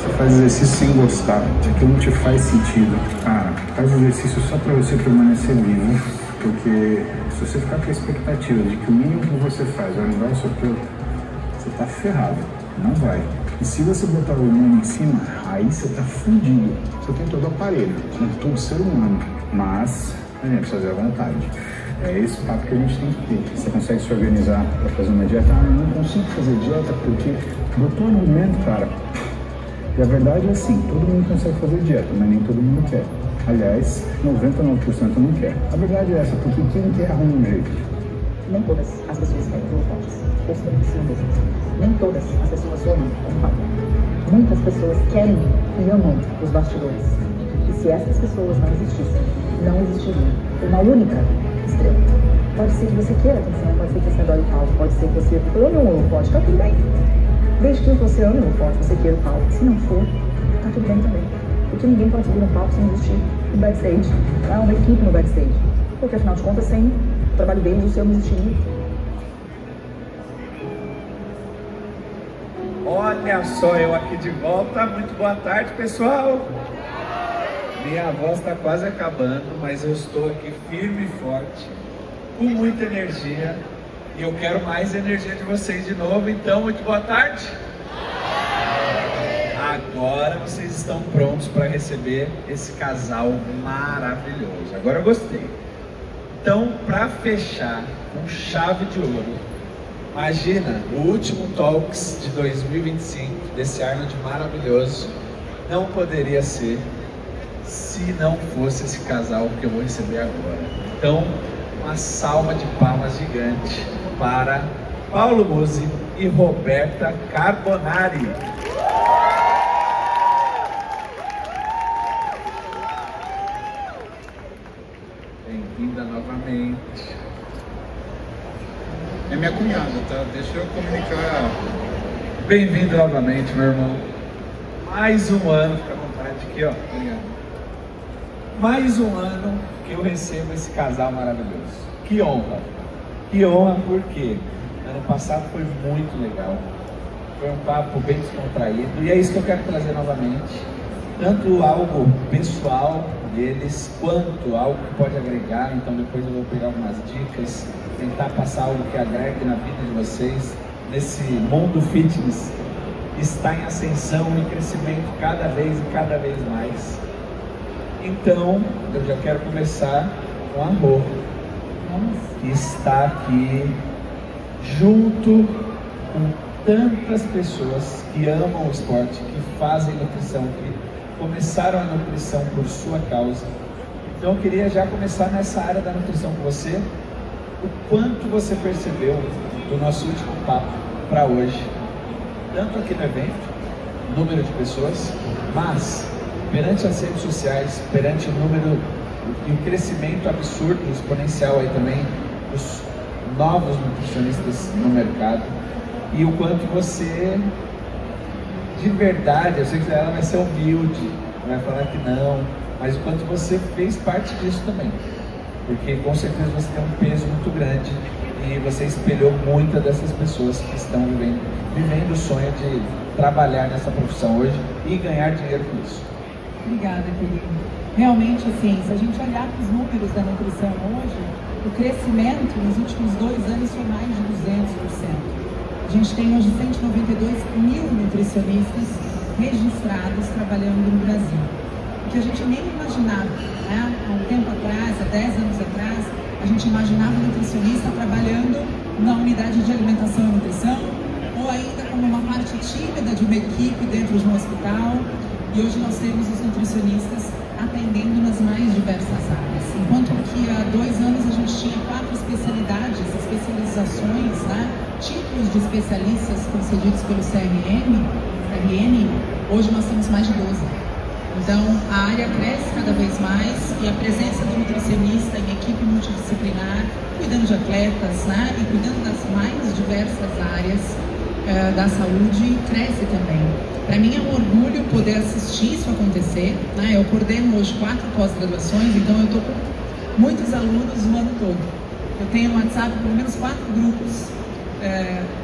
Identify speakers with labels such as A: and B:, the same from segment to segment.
A: Você faz exercício sem gostar, se aquilo não te faz sentido, cara, faz exercício só pra você permanecer vivo, porque se você ficar com a expectativa de que o mínimo que você faz vai mudar o seu corpo, você tá ferrado, não vai. E se você botar o hormônio em cima, aí você tá fundido. Você tem todo o aparelho, como todo ser humano, mas a gente precisa fazer à vontade. É esse papo que a gente tem que ter. Você consegue se organizar para fazer uma dieta? Ah, eu não consigo fazer dieta porque botou no momento, cara. E a verdade é assim, todo mundo consegue fazer dieta, mas nem todo mundo quer. Aliás, 99% não quer. A verdade é essa, porque quem quer arruma um jeito.
B: Nem todas as pessoas querem ter fortes, ou se beneficiam deles. Nem todas as pessoas amam o palco. Muitas pessoas querem e amam os bastidores. E se essas pessoas não existissem, não existiria uma única estrela. Pode ser que você queira atenção, pode ser que você adore o palco, pode ser que você ame o holofote, tá tudo bem. Desde que você ame o holofote, você queira o palco. Se não for, tá tudo bem também. Porque ninguém pode subir no palco sem existir no backstage. Há uma equipe no backstage. Porque afinal de contas, sem o trabalho deles, o seu não existiria.
C: Olha só eu aqui de volta, muito boa tarde, pessoal. Minha voz está quase acabando, mas eu estou aqui firme e forte, com muita energia, e eu quero mais energia de vocês de novo, então muito boa tarde. Agora vocês estão prontos para receber esse casal maravilhoso, agora eu gostei. Então, para fechar com chave de ouro, imagina, o último Talks de 2025, desse Arnold maravilhoso, não poderia ser se não fosse esse casal que eu vou receber agora. Então, uma salva de palmas gigante para Paulo Musi e Roberta Carbonari. Bem-vinda novamente.
A: É minha cunhada, tá? Deixa eu comunicar.
C: Bem-vindo novamente, meu irmão. Mais um ano, fica à vontade aqui, ó.
A: Obrigado.
C: Mais um ano que eu recebo esse casal maravilhoso. Que honra! Que honra porque ano passado foi muito legal. Foi um papo bem descontraído e é isso que eu quero trazer novamente. Tanto algo pessoal deles, quanto algo que pode agregar. Então depois eu vou pegar algumas dicas, tentar passar algo que agregue na vida de vocês. Nesse mundo fitness está em ascensão e crescimento cada vez mais. Então, eu já quero começar com a Rô, que está aqui junto com tantas pessoas que amam o esporte, que fazem nutrição, que começaram a nutrição por sua causa. Então eu queria já começar nessa área da nutrição com você, o quanto você percebeu do nosso último papo para hoje, tanto aqui no evento, número de pessoas, mas perante as redes sociais, perante o número e o crescimento absurdo, exponencial aí também, dos novos nutricionistas no mercado, e o quanto você, de verdade, eu sei que ela vai ser humilde, vai falar que não, mas o quanto você fez parte disso também, porque com certeza você tem um peso muito grande e você espelhou muitas dessas pessoas que estão vivendo o sonho de trabalhar nessa profissão hoje e ganhar dinheiro com isso.
D: Obrigada, querido. Realmente, assim, se a gente olhar para os números da nutrição hoje, o crescimento nos últimos 2 anos foi mais de 200%. A gente tem hoje 192 mil nutricionistas registrados trabalhando no Brasil. O que a gente nem imaginava, né? Há um tempo atrás, há 10 anos atrás, a gente imaginava o nutricionista trabalhando na unidade de alimentação e nutrição, ou ainda como uma parte tímida de uma equipe dentro de um hospital. E hoje nós temos os nutricionistas atendendo nas mais diversas áreas. Enquanto que há 2 anos a gente tinha 4 especialidades, especializações, né? Tipos de especialistas concedidos pelo CRN, hoje nós temos mais de 12. Então a área cresce cada vez mais e a presença do nutricionista em equipe multidisciplinar, cuidando de atletas, né? E cuidando das mais diversas áreas da saúde, cresce também. Para mim é um orgulho poder assistir isso acontecer, né? Eu coordeno hoje 4 pós-graduações, então eu estou com muitos alunos o ano todo. Eu tenho no WhatsApp pelo menos 4 grupos,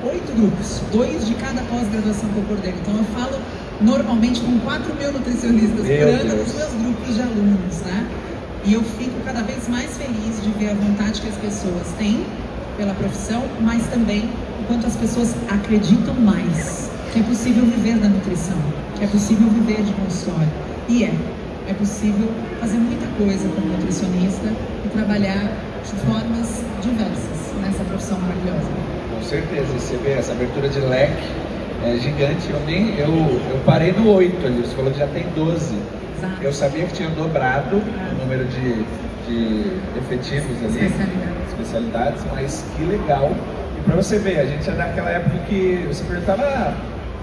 D: 8 grupos, 2 de cada pós-graduação que eu coordeno. Então eu falo normalmente com 4 mil nutricionistas por ano nos meus grupos de alunos, né? E eu fico cada vez mais feliz de ver a vontade que as pessoas têm pela profissão, mas também o quanto as pessoas acreditam mais que é possível viver da nutrição, que é possível viver de consultório. E é possível fazer muita coisa como nutricionista e trabalhar de formas diversas nessa profissão maravilhosa.
C: Com certeza, você vê essa abertura de leque é gigante. Eu parei no 8 ali, você falou que já tem 12.
D: Exato.
C: Eu sabia que tinha dobrado o número de efetivos ali, especialidades, mas que legal. E pra você ver, a gente é daquela época que você perguntava,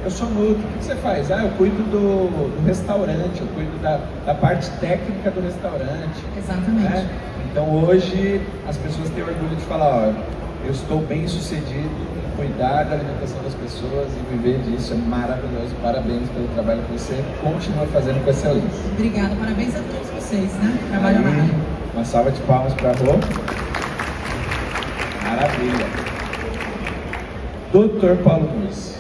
C: eu sou nutri, o que você faz? Eu cuido do restaurante, eu cuido da parte técnica do restaurante.
D: Exatamente.
C: Né? Então hoje as pessoas têm orgulho de falar, eu estou bem sucedido em cuidar da alimentação das pessoas e viver disso, é maravilhoso. Parabéns pelo trabalho que você continua fazendo com excelência.
D: Obrigada, parabéns a todos vocês, né? Trabalham na área.
C: Uma salva de palmas para a Rô. Maravilha. Dr. Paulo Mursi,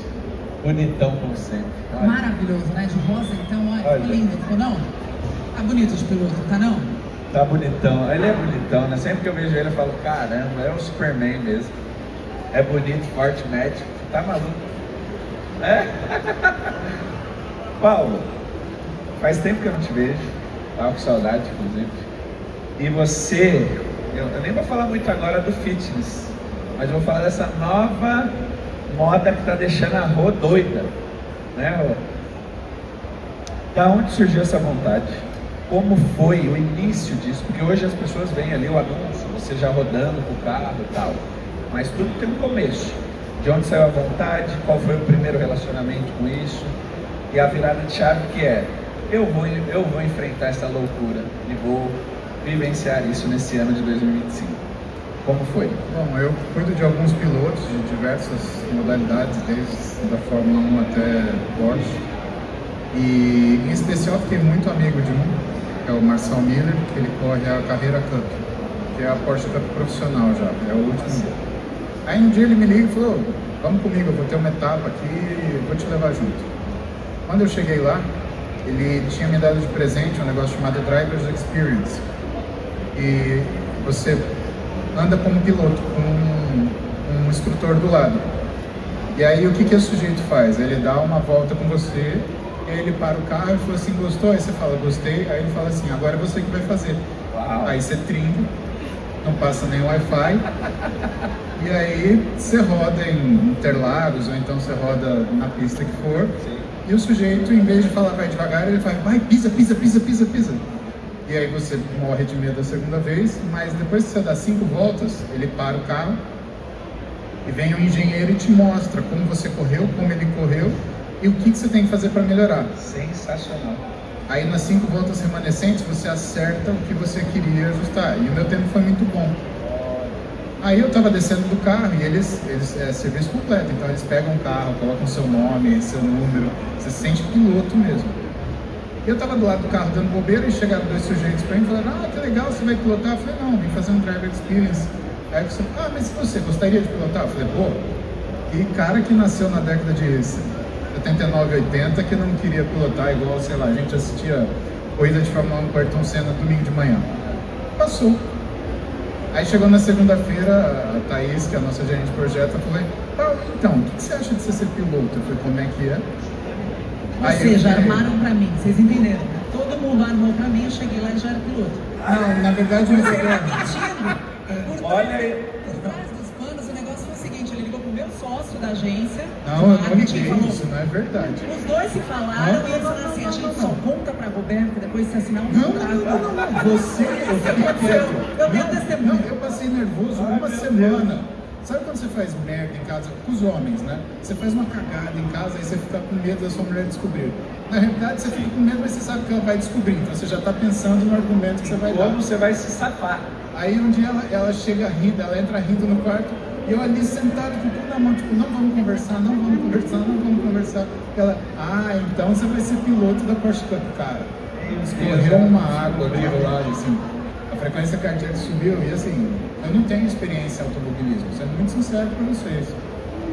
C: bonitão como sempre. Olha.
D: Maravilhoso, né? De rosa, então, olha. Ficou lindo, ficou não? Tá bonito de piloto, tá não?
C: Tá bonitão, ele é bonitão, né? Sempre que eu vejo ele eu falo, caramba, é o Superman mesmo. É bonito, forte, médico, tá maluco? É? Paulo, faz tempo que eu não te vejo, tava com saudade, inclusive. E você, eu nem vou falar muito agora do fitness, mas eu vou falar dessa nova moda que tá deixando a Rô doida, né, Rô? Da onde surgiu essa vontade? Como foi o início disso? Porque hoje as pessoas veem ali o anúncio, você já rodando com o carro e tal, mas tudo tem um começo. De onde saiu a vontade? Qual foi o primeiro relacionamento com isso? E a virada de chave que é, eu vou enfrentar essa loucura e vou vivenciar isso nesse ano de 2025. Como foi?
A: Bom, eu cuido de alguns pilotos de diversas modalidades, desde da Fórmula 1 até Porsche. E em especial fiquei muito amigo de um, que é o Marcel Miller, que ele corre a Carrera Cup, que é a Porsche Cup profissional já, é o último. Aí um dia ele me liga e falou, vamos comigo, eu vou ter uma etapa aqui, vou te levar junto. Quando eu cheguei lá, ele tinha me dado de presente um negócio chamado Driver's Experience. E você anda como piloto, com um instrutor do lado. E aí o que o sujeito faz? Ele dá uma volta com você, e aí ele para o carro e fala assim, gostou? Aí você fala, gostei. Aí ele fala assim, agora é você que vai fazer. Uau. Aí você trinca, não passa nem Wi-Fi. E aí você roda em Interlagos, ou então você roda na pista que for. Sim. E o sujeito, em vez de falar vai devagar, ele fala, vai, pisa, pisa, pisa, pisa, pisa. E aí você morre de medo a segunda vez, mas depois que você dá 5 voltas, ele para o carro e vem um engenheiro e te mostra como você correu, como ele correu e o que você tem que fazer para melhorar.
C: Sensacional.
A: Aí nas 5 voltas remanescentes você acerta o que você queria ajustar. E o meu tempo foi muito bom. Aí eu estava descendo do carro e eles é serviço completo, então eles pegam o carro, colocam seu nome, seu número, você se sente piloto mesmo. Eu estava do lado do carro dando bobeira e chegaram 2 sujeitos para mim e falaram, que legal, você vai pilotar? Eu falei, não, vim fazer um driver experience. Aí você falou, mas você gostaria de pilotar? Eu falei, pô, que cara que nasceu na década de 79, 80 que não queria pilotar igual, sei lá, a gente assistia corrida de Fórmula 1 com Ayrton Senna domingo de manhã. Passou. Aí chegou na segunda-feira, a Thaís, que é a nossa gerente de projeto, falou, Paulo, então, o que você acha de você ser piloto? Eu falei, como é que é?
D: Ou seja, armaram pra mim, vocês entenderam? Todo mundo armou pra mim, eu cheguei lá e já era piloto.
A: Não, na verdade não foi.
C: Olha aí.
D: Por trás dos panos, o negócio foi o seguinte, ele ligou pro meu sócio da agência.
A: Não, eu não liguei, isso não é verdade.
D: Os dois se falaram e eles falaram assim, a gente só conta pra Roberto depois de assinar um contrato.
A: Não, você, eu fiquei quieto.
D: Eu tenho testemunho.
A: Não, eu passei nervoso uma semana. Sabe quando você faz merda em casa, com os homens, né? Você faz uma cagada em casa e você fica com medo da sua mulher descobrir. Na realidade, você fica com medo, mas você sabe que ela vai descobrir. Então você já está pensando no argumento que você vai dar.
C: Como você vai se safar.
A: Aí um dia ela chega rindo, ela entra rindo no quarto e eu ali sentado com tudo na mão, tipo, não vamos conversar, não vamos conversar, não vamos conversar. Ela, então você vai ser piloto da Porsche Cup, cara. Escorreu uma água ali do lado, assim. A frequência cardíaca subiu e assim, eu não tenho experiência em automobilismo, sendo muito sincero para vocês.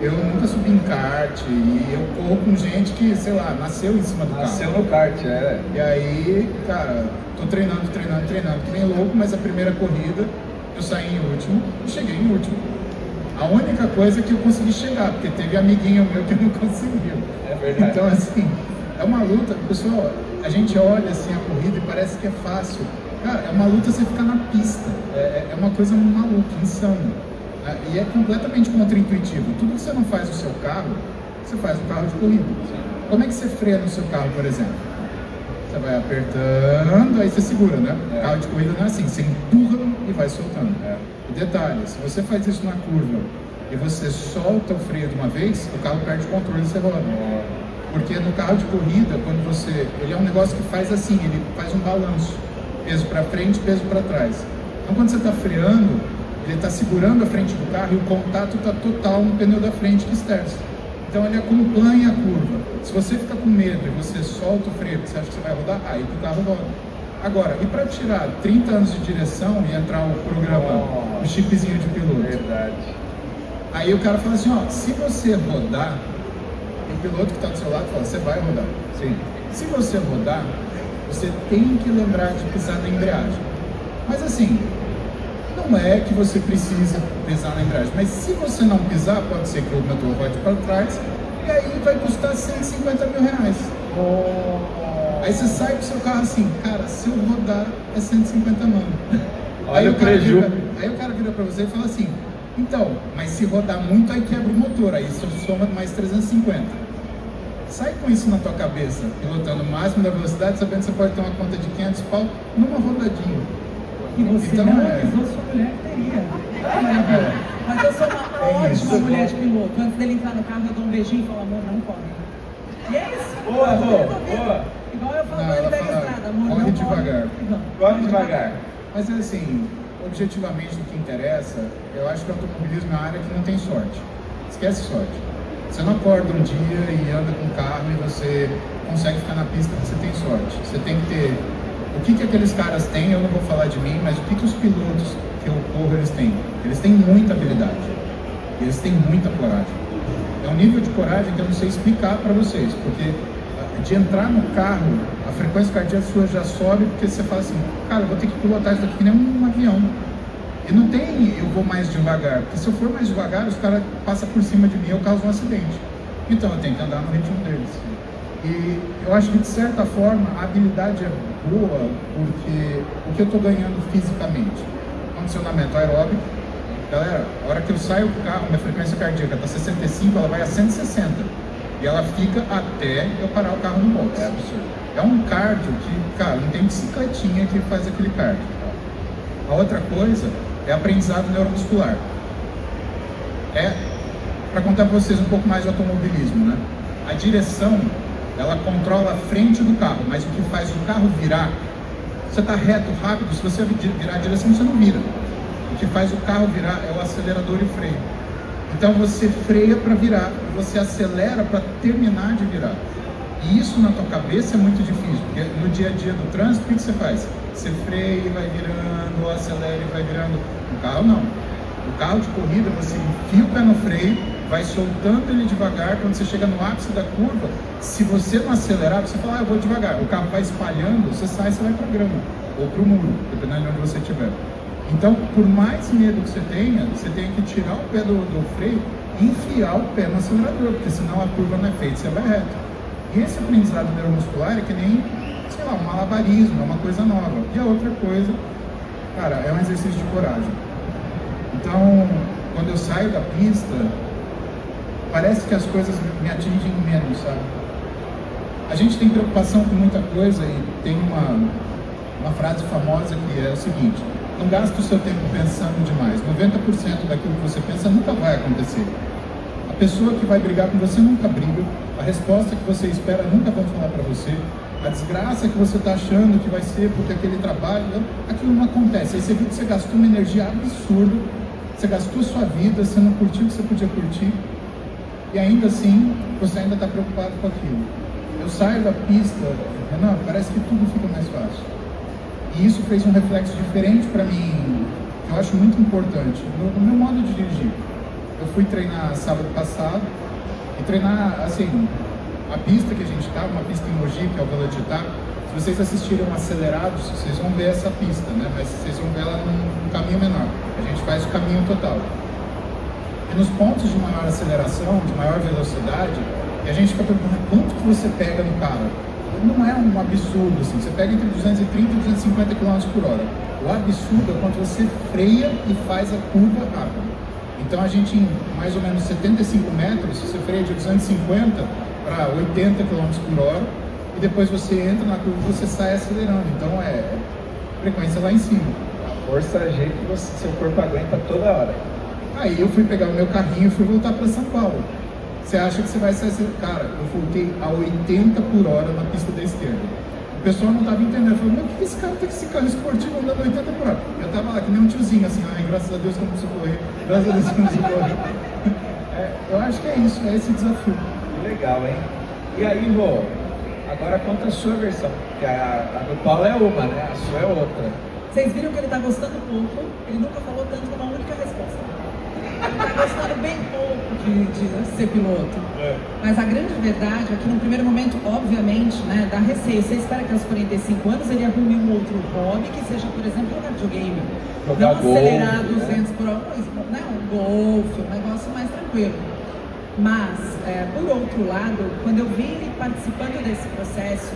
A: eu nunca subi em kart e eu corro com gente que, sei lá, nasceu em cima do carro.
C: Nasceu no kart, é.
A: E aí, cara, tô treinando, que nem louco, mas a primeira corrida eu saí em último e cheguei em último. A única coisa que eu consegui chegar, porque teve amiguinho meu que não conseguiu.
C: É verdade.
A: Então, assim, é uma luta, pessoal, a gente olha assim a corrida e parece que é fácil. Cara, é uma luta você ficar na pista, é uma coisa maluca, insana. E é completamente contra-intuitivo. Tudo que você não faz no seu carro, você faz no carro de corrida. Como é que você freia no seu carro, por exemplo? Você vai apertando, aí você segura, né? Carro de corrida não é assim, você empurra e vai soltando. O detalhe, se você faz isso na curva e você solta o freio de uma vez, o carro perde o controle e você roda. Porque no carro de corrida, quando você... Ele é um negócio que faz assim, ele faz um balanço. Peso para frente, peso para trás. Então quando você está freando, ele está segurando a frente do carro e o contato está total no pneu da frente que esterça. Então ele acompanha a curva. Se você fica com medo e você solta o freio, você acha que você vai rodar, aí o carro roda. Agora, e para tirar 30 anos de direção e entrar o programa, o chipzinho de piloto?
C: Verdade.
A: Aí o cara fala assim, ó, se você rodar, o piloto que está do seu lado fala, você vai rodar.
C: Sim.
A: Se você rodar, você tem que lembrar de pisar na embreagem. Mas assim, não é que você precisa pisar na embreagem, mas se você não pisar, pode ser que o motor rode para trás e aí vai custar 150 mil reais. Aí você sai do seu carro assim, cara, se eu rodar é 150 mano.
C: Olha o prejuízo.
A: Aí o cara vira para você e fala assim, então, mas se rodar muito aí quebra o motor, aí você soma mais 350. Sai com isso na tua cabeça, pilotando o máximo da velocidade, sabendo que você pode ter uma conta de 500 pau numa rodadinha.
D: E você
A: então,
D: não avisou sua mulher que teria. Mas eu sou uma ótima mulher de piloto. Antes dele entrar no carro, eu dou um beijinho e falo, amor, não corre. E é isso.
C: Boa.
D: Igual eu falo pra ele da estrada, amor,
A: corre
D: não
A: devagar.
C: Corre devagar.
A: Mas assim, objetivamente, o que interessa, eu acho que o automobilismo é uma área que não tem sorte. Esquece sorte. Você não acorda um dia e anda com o carro e você consegue ficar na pista porque você tem sorte. Você tem que ter... O que aqueles caras têm, eu não vou falar de mim, mas o que os pilotos que eu corro, eles têm? Eles têm muita habilidade. Eles têm muita coragem. É um nível de coragem que eu não sei explicar para vocês, porque de entrar no carro, a frequência cardíaca sua já sobe, porque você fala assim, cara, eu vou ter que pilotar isso daqui que nem um avião. E não tem eu vou mais devagar, porque se eu for mais devagar, os caras passam por cima de mim e eu causo um acidente. Então eu tenho que andar no ritmo deles. E eu acho que de certa forma a habilidade é boa, porque o que eu estou ganhando fisicamente? Condicionamento aeróbico. Galera, a hora que eu saio do carro, minha frequência cardíaca está 65, ela vai a 160. E ela fica até eu parar o carro no box.
C: É absurdo.
A: É um cardio que, cara, não tem bicicletinha que faz aquele cardio. A outra coisa é aprendizado neuromuscular. Para contar para vocês um pouco mais do automobilismo, né? A direção, ela controla a frente do carro, mas o que faz o carro virar, você está reto, rápido, se você virar a direção, você não vira. O que faz o carro virar é o acelerador e o freio. Então você freia para virar, você acelera para terminar de virar. E isso na tua cabeça é muito difícil, porque no dia a dia do trânsito, o que você faz? Você freia e vai virando, acelera e vai virando. No carro não. No carro de corrida você enfia o pé no freio, vai soltando ele devagar, quando você chega no ápice da curva, se você não acelerar, você fala, eu vou devagar. O carro vai espalhando, você sai, você vai para a grama, ou para o muro, dependendo de onde você estiver. Então, por mais medo que você tenha, você tem que tirar o pé do freio e enfiar o pé no acelerador, porque senão a curva não é feita, você vai reto. E esse aprendizado neuromuscular é que nem, sei lá, um malabarismo, é uma coisa nova. E a outra coisa, cara, é um exercício de coragem. Então, quando eu saio da pista, parece que as coisas me atingem menos, sabe? A gente tem preocupação com muita coisa e tem uma frase famosa que é o seguinte: não gasta o seu tempo pensando demais. 90% daquilo que você pensa nunca vai acontecer. A pessoa que vai brigar com você nunca briga. A resposta que você espera nunca vão falar para você. A desgraça que você está achando que vai ser porque aquele trabalho, aquilo não acontece. Aí você viu que você gastou uma energia absurda, você gastou sua vida, você não curtiu o que você podia curtir, e ainda assim, você ainda está preocupado com aquilo. Eu saio da pista, Renan, parece que tudo fica mais fácil. E isso fez um reflexo diferente para mim, que eu acho muito importante, no meu modo de dirigir.
E: eu fui treinar sábado passado e treinar, assim, a pista que a gente tá, uma pista em Mogi, que é o Village Attack. Se vocês assistiram Acelerados, vocês vão ver essa pista, né? Mas vocês vão ver ela num caminho menor. A gente faz o caminho total. E nos pontos de maior aceleração, de maior velocidade, e a gente fica perguntando quanto que você pega no carro. Não é um absurdo, assim. Você pega entre 230 e 250 km por hora. O absurdo é quando você freia e faz a curva rápida. Então a gente, em mais ou menos 75 metros, você freia de 250 para 80 km por hora e depois você entra na curva e você sai acelerando. Então é frequência lá em cima.
C: A força G que seu corpo aguenta toda hora.
E: Aí eu fui pegar o meu carrinho e fui voltar para São Paulo. Você acha que você vai sair? Cara, eu voltei a 80 por hora na pista da esquerda. O pessoal não estava entendendo. Falou, mas o que esse cara tem com esse carro esportivo andando 80 por hora? Eu estava lá que nem um tiozinho, assim, ai, graças a Deus que eu não preciso correr. Graças a Deus que eu não preciso correr. Eu acho que é isso, é esse desafio.
C: Legal, hein? E aí, Rô, agora conta a sua versão. Que a do Paulo é uma, né? A sua é outra.
D: Vocês viram que ele está gostando pouco, ele nunca falou tanto numa única resposta. Ele está gostando bem pouco de ser piloto. Mas a grande verdade é que no primeiro momento, obviamente, né, dá receio. Você espera que aos 45 anos ele arrume um outro hobby, que seja, por exemplo, jogar videogame. Não acelerar 200 por hora, né, um golfe, um negócio mais tranquilo. Mas, por outro lado, quando eu vi ele participando desse processo,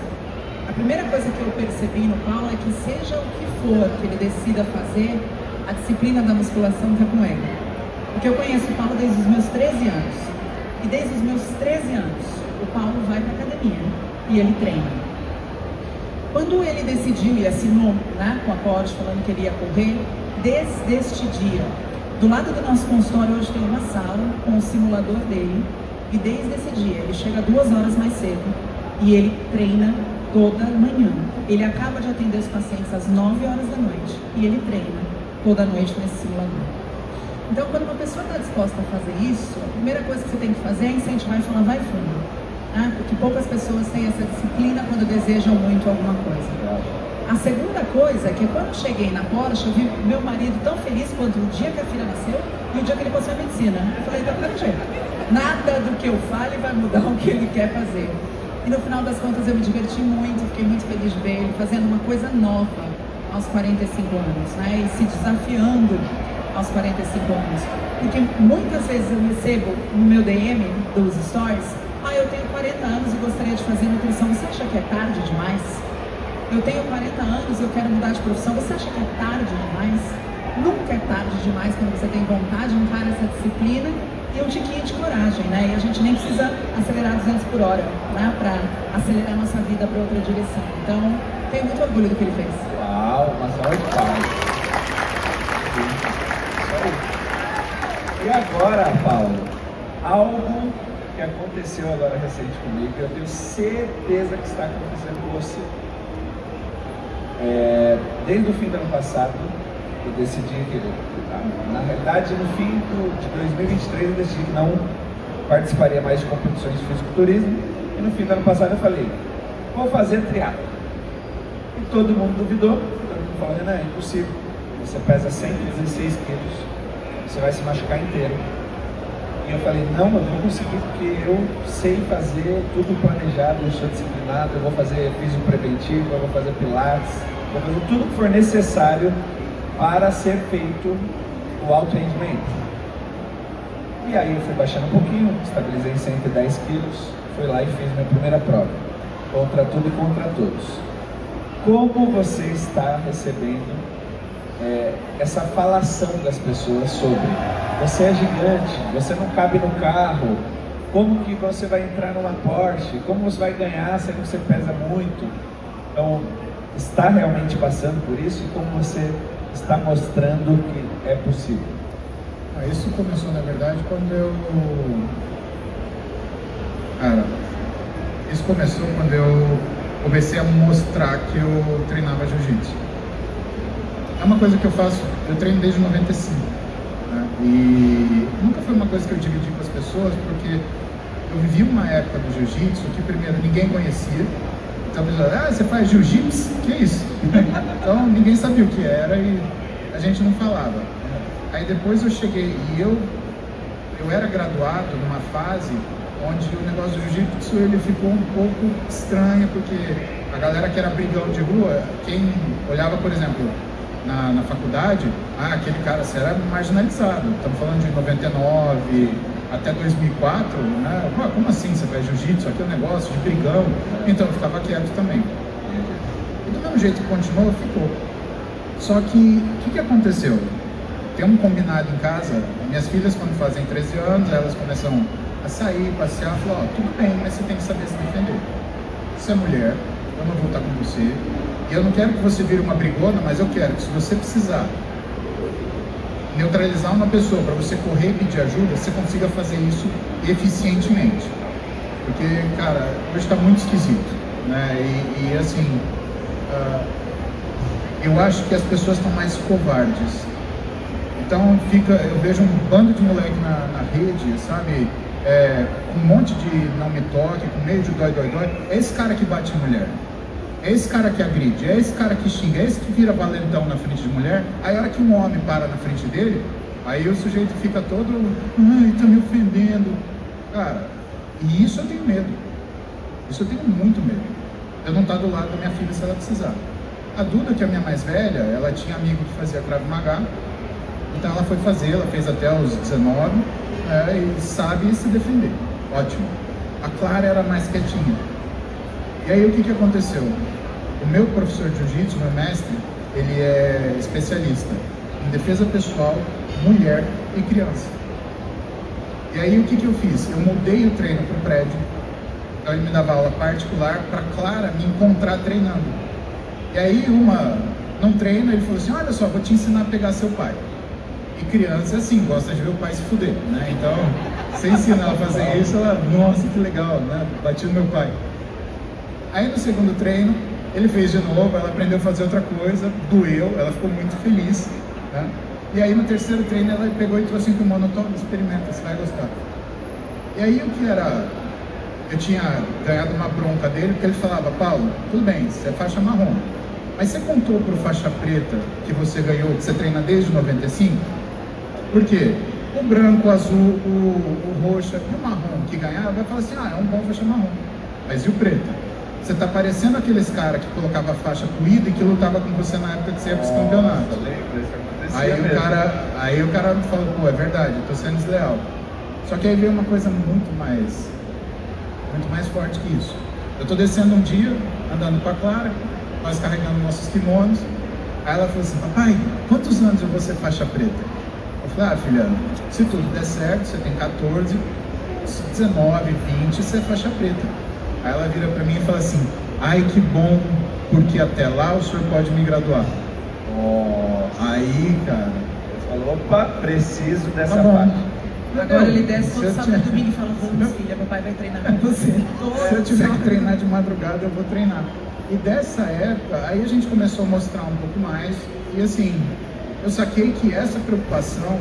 D: a primeira coisa que eu percebi no Paulo é que seja o que for que ele decida fazer, a disciplina da musculação está com ele. Porque eu conheço o Paulo desde os meus 13 anos. E desde os meus 13 anos, o Paulo vai para a academia e ele treina. Quando ele decidiu e assinou, né, com a Porsche falando que ele ia correr, desde este dia, do lado do nosso consultório hoje tem uma sala com o simulador dele. E desde esse dia, ele chega 2 horas mais cedo e ele treina toda manhã. Ele acaba de atender os pacientes às 9 horas da noite e ele treina toda noite nesse simulador. Então, quando uma pessoa está disposta a fazer isso, a primeira coisa que você tem que fazer é incentivar e falar, vai fundo. Né? Porque poucas pessoas têm essa disciplina quando desejam muito alguma coisa. A segunda coisa é que quando eu cheguei na Porsche, eu vi meu marido tão feliz quanto o dia que a filha nasceu e o dia que ele passou a medicina. Eu falei, tá tudo jeito. Nada do que eu fale vai mudar o que ele quer fazer. E no final das contas eu me diverti muito, fiquei muito feliz de ver ele fazendo uma coisa nova aos 45 anos, né? E se desafiando aos 45 anos. Porque muitas vezes eu recebo no meu DM dos stories, eu tenho 40 anos e gostaria de fazer nutrição, você acha que é tarde demais? Eu tenho 40 anos e eu quero mudar de profissão, você acha que é tarde demais? Nunca é tarde demais quando você tem vontade, encara essa disciplina e um tiquinho de coragem, né? E a gente nem precisa acelerar 200 por hora, né? Para acelerar a nossa vida para outra direção. Então, tenho muito orgulho do que ele fez.
C: Uau, uma salva de palmas. E agora, Paulo, algo que aconteceu agora recente comigo, eu tenho certeza que está acontecendo com você. Desde o fim do ano passado, eu decidi que, na realidade, no fim de 2023, eu decidi que não participaria mais de competições de fisiculturismo. E no fim do ano passado eu falei, vou fazer triatlo. E todo mundo duvidou, todo mundo falou, não, é impossível. Você pesa 116 quilos, você vai se machucar inteiro. E eu falei, não, eu vou conseguir porque eu sei fazer tudo planejado, eu sou disciplinado, eu vou fazer físico preventivo, eu vou fazer pilates, vou fazer tudo que for necessário para ser feito o alto rendimento. E aí eu fui baixando um pouquinho, estabilizei em 110 quilos, fui lá e fiz minha primeira prova, contra tudo e contra todos. Como você está recebendo essa falação das pessoas sobre você é gigante, você não cabe no carro, como que você vai entrar numa Porsche, como você vai ganhar sendo que você pesa muito? Então, está realmente passando por isso e como você está mostrando que é possível?
E: Isso começou, na verdade, quando isso começou quando eu comecei a mostrar que eu treinava jiu-jitsu. É uma coisa que eu faço, eu treino desde 95, né? E nunca foi uma coisa que eu dividi com as pessoas, porque eu vivi uma época do jiu-jitsu que primeiro ninguém conhecia. Então a pessoa, você faz jiu-jitsu? Que é isso? Então ninguém sabia o que era e a gente não falava. Aí depois eu cheguei e eu eu era graduado numa fase onde o negócio do jiu-jitsu ele ficou um pouco estranho, porque a galera que era brigão de rua, quem olhava, por exemplo, na faculdade, aquele cara, você era marginalizado. Estamos falando de 99 até 2004, né? Como assim você faz jiu-jitsu? Aquele negócio de brigão. Então eu ficava quieto também. E do mesmo jeito que continuou, ficou. Só que, o que aconteceu? Tem um combinado em casa, minhas filhas quando fazem 13 anos, elas começam a sair, passear, falam, tudo bem, mas você tem que saber se defender. Você é mulher, eu não vou estar com você, e eu não quero que você vire uma brigona, mas eu quero que se você precisar neutralizar uma pessoa para você correr e pedir ajuda, você consiga fazer isso eficientemente. Porque, cara, hoje está muito esquisito, né? E assim, eu acho que as pessoas estão mais covardes. Então eu vejo um bando de moleque na rede, sabe? Um monte de não me toque, com meio de dói. É esse cara que bate em mulher. É esse cara que agride, é esse cara que xinga, é esse que vira valentão na frente de mulher. Aí a hora que um homem para na frente dele, aí o sujeito fica todo, tá me ofendendo. Cara, e isso eu tenho medo. Isso eu tenho muito medo. Eu não estar do lado da minha filha se ela precisar. A Duda, que é a minha mais velha, ela tinha amigo que fazia Krav Maga. Então ela foi fazer, ela fez até os 19 e sabe se defender. Ótimo. A Clara era mais quietinha. E aí o que aconteceu? O meu professor de jiu-jitsu, meu mestre, ele é especialista em defesa pessoal, mulher e criança. E aí o que eu fiz? Eu mudei o treino para o prédio. Então ele me dava aula particular para Clara me encontrar treinando. E aí uma não treina, ele falou assim, olha só, vou te ensinar a pegar seu pai. E criança, assim, gosta de ver o pai se fuder, né? Então, você ensina ela a fazer isso, ela, nossa, que legal, né? Bati no meu pai. Aí no segundo treino, ele fez de novo, ela aprendeu a fazer outra coisa, doeu, ela ficou muito feliz, né? E aí no terceiro treino, ela pegou e trouxe assim, mano, toma, experimenta, você vai gostar. E aí o que era... Eu tinha ganhado uma bronca dele, porque ele falava, Paulo, tudo bem, você é faixa marrom, mas você contou pro faixa preta que você ganhou, que você treina desde 95? Por quê? O branco, o azul, o roxo e o marrom que ganhava, vai falar assim, é um bom faixa marrom. Mas e o preto? Você tá parecendo aqueles caras que colocava a faixa puída e que lutava com você na época que você ia pros campeonatos. Aí o cara falou, pô, é verdade, eu tô sendo desleal. Só que aí veio uma coisa muito mais forte que isso. Eu tô descendo um dia, andando com a Clara, nós carregando nossos kimonos. Aí ela falou assim, papai, quantos anos eu vou ser faixa preta? Eu falei, filha, se tudo der certo, você tem 14, 19, 20, você é faixa preta. Aí ela vira pra mim e fala assim, ai que bom, porque até lá o senhor pode me graduar. Aí, cara...
C: Ele falou, opa, preciso dessa
E: parte.
D: Agora ele desce todo sábado e domingo e fala, vamos filha, papai vai treinar com você.
E: Se eu tiver que treinar de madrugada, eu vou treinar. E dessa época, aí a gente começou a mostrar um pouco mais, e assim, eu saquei que essa preocupação,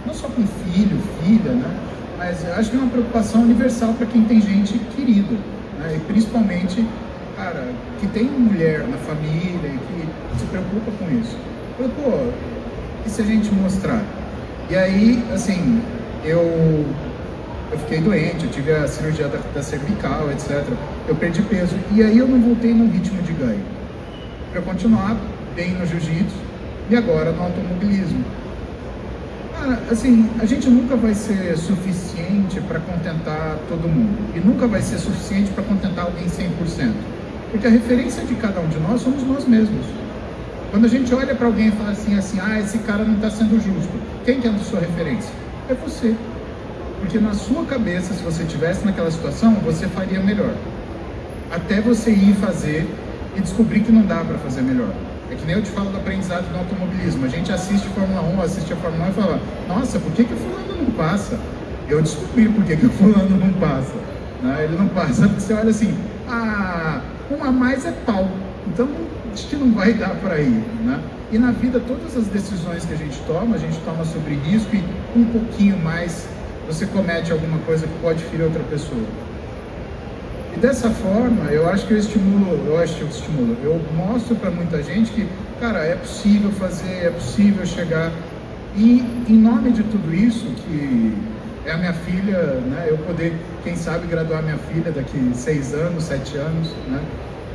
E: não só com filho, filha, né? Mas eu acho que é uma preocupação universal para quem tem gente querida, né? E principalmente, cara, que tem mulher na família e que se preocupa com isso. Eu, pô, e se a gente mostrar? E aí, assim, eu fiquei doente, eu tive a cirurgia da cervical, etc. Eu perdi peso e aí eu não voltei no ritmo de ganho. Eu continuar bem no jiu-jitsu e agora no automobilismo. Cara, assim, a gente nunca vai ser suficiente para contentar todo mundo e nunca vai ser suficiente para contentar alguém 100%. Porque a referência de cada um de nós somos nós mesmos. Quando a gente olha para alguém e fala assim, esse cara não está sendo justo, quem que é a sua referência? É você. Porque na sua cabeça, se você estivesse naquela situação, você faria melhor. Até você ir fazer e descobrir que não dá para fazer melhor. É que nem eu te falo do aprendizado do automobilismo. A gente assiste Fórmula 1, assiste a Fórmula 1 e fala, nossa, por que o fulano não passa? Eu descobri por que o fulano não passa. Ele não passa porque você olha assim, um a mais é pau. Então, acho que não vai dar para ir, né? E na vida, todas as decisões que a gente toma sobre risco e um pouquinho mais você comete alguma coisa que pode ferir outra pessoa. E dessa forma, eu acho que eu mostro para muita gente que, cara, é possível fazer, é possível chegar. E em nome de tudo isso, que é a minha filha, né, eu poder, quem sabe, graduar minha filha daqui 6 anos, 7 anos, né,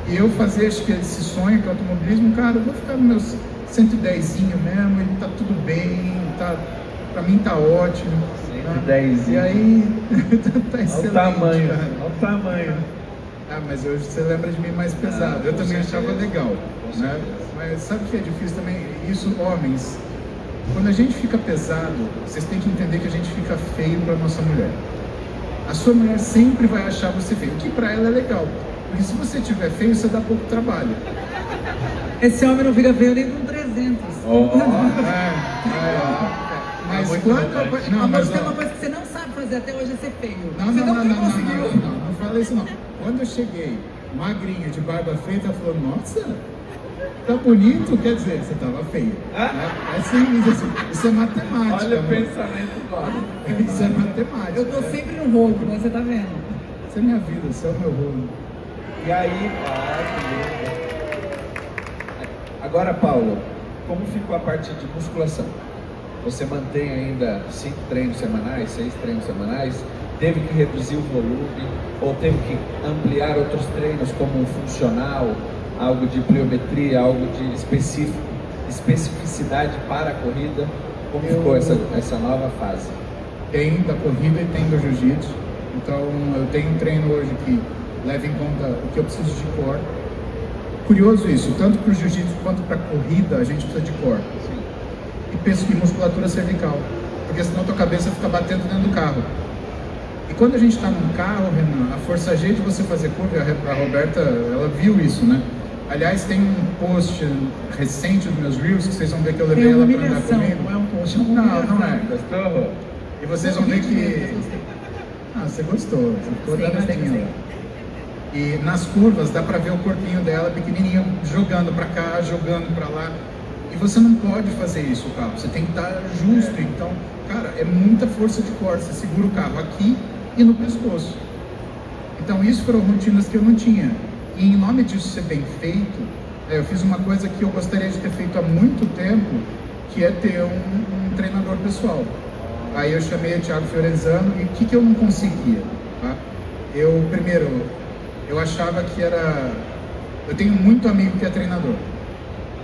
E: e eu fazer, acho que esse sonho que é o automobilismo, cara, eu vou ficar no meu 110zinho mesmo, e tá tudo bem, tá, pra mim tá ótimo.
C: 110.
E: E aí, tá excelente.
C: Olha o tamanho,
E: cara.
C: olha o tamanho.
E: Ah, mas hoje você lembra de mim mais pesado. Eu também achava legal, né? Mas sabe o que é difícil também? Isso, homens, quando a gente fica pesado, vocês têm que entender que a gente fica feio pra nossa mulher. A sua mulher sempre vai achar você feio, o que pra ela é legal. Porque se você tiver feio, você dá pouco trabalho.
D: Esse homem não fica feio nem com 300.
E: Mas
C: muito
E: quando... Não, mas
D: tem
E: ó,
D: uma coisa que você não sabe fazer até hoje é ser feio.
E: Não,
D: Você
E: não, não, não,
D: conseguiu.
E: não fala isso não. Quando eu cheguei, magrinha, de barba feita, ela falou, nossa, tá bonito, quer dizer, você tava feio. É simples assim, isso é matemática.
C: Olha o
E: amor.
C: pensamento agora.
E: Isso é matemática.
D: Eu tô sempre no roubo, mas você tá vendo?
E: Isso é minha vida, isso é o meu rolo.
C: E aí, agora, Paulo, como ficou a parte de musculação? Você mantém ainda 5 treinos semanais, 6 treinos semanais? Teve que reduzir o volume? Ou teve que ampliar outros treinos como um funcional, algo de pliometria, algo de especificidade para a corrida? Como ficou essa nova fase?
E: Tem da corrida e tem do jiu-jitsu. Então eu tenho um treino hoje que leva em conta o que eu preciso de core. Curioso isso, tanto para o jiu-jitsu quanto para a corrida a gente precisa de core. E musculatura cervical, porque senão a tua cabeça fica batendo dentro do carro. E quando a gente está num carro, Renan, a força G de você fazer curva, a Roberta, ela viu isso, né? Aliás, tem um post recente dos meus Reels que vocês vão ver que eu levei ela para andar comigo.
D: Não é um post,
E: Não é.
C: Gostou?
E: E vocês vão ver que... Ah, você gostou, você ficou danadinha lá. E nas curvas dá pra ver o corpinho dela pequenininho, jogando pra cá, jogando pra lá. E você não pode fazer isso, o carro. Você tem que estar justo. Então, cara, é muita força de core. Você segura o carro aqui e no pescoço. Então, isso foram rotinas que eu não tinha. E em nome disso ser bem feito, eu fiz uma coisa que eu gostaria de ter feito há muito tempo, que é ter um treinador pessoal. Aí eu chamei o Thiago Fiorenzano e o que eu não conseguia? Tá? Primeiro, eu achava que era... Eu tenho muito amigo que é treinador.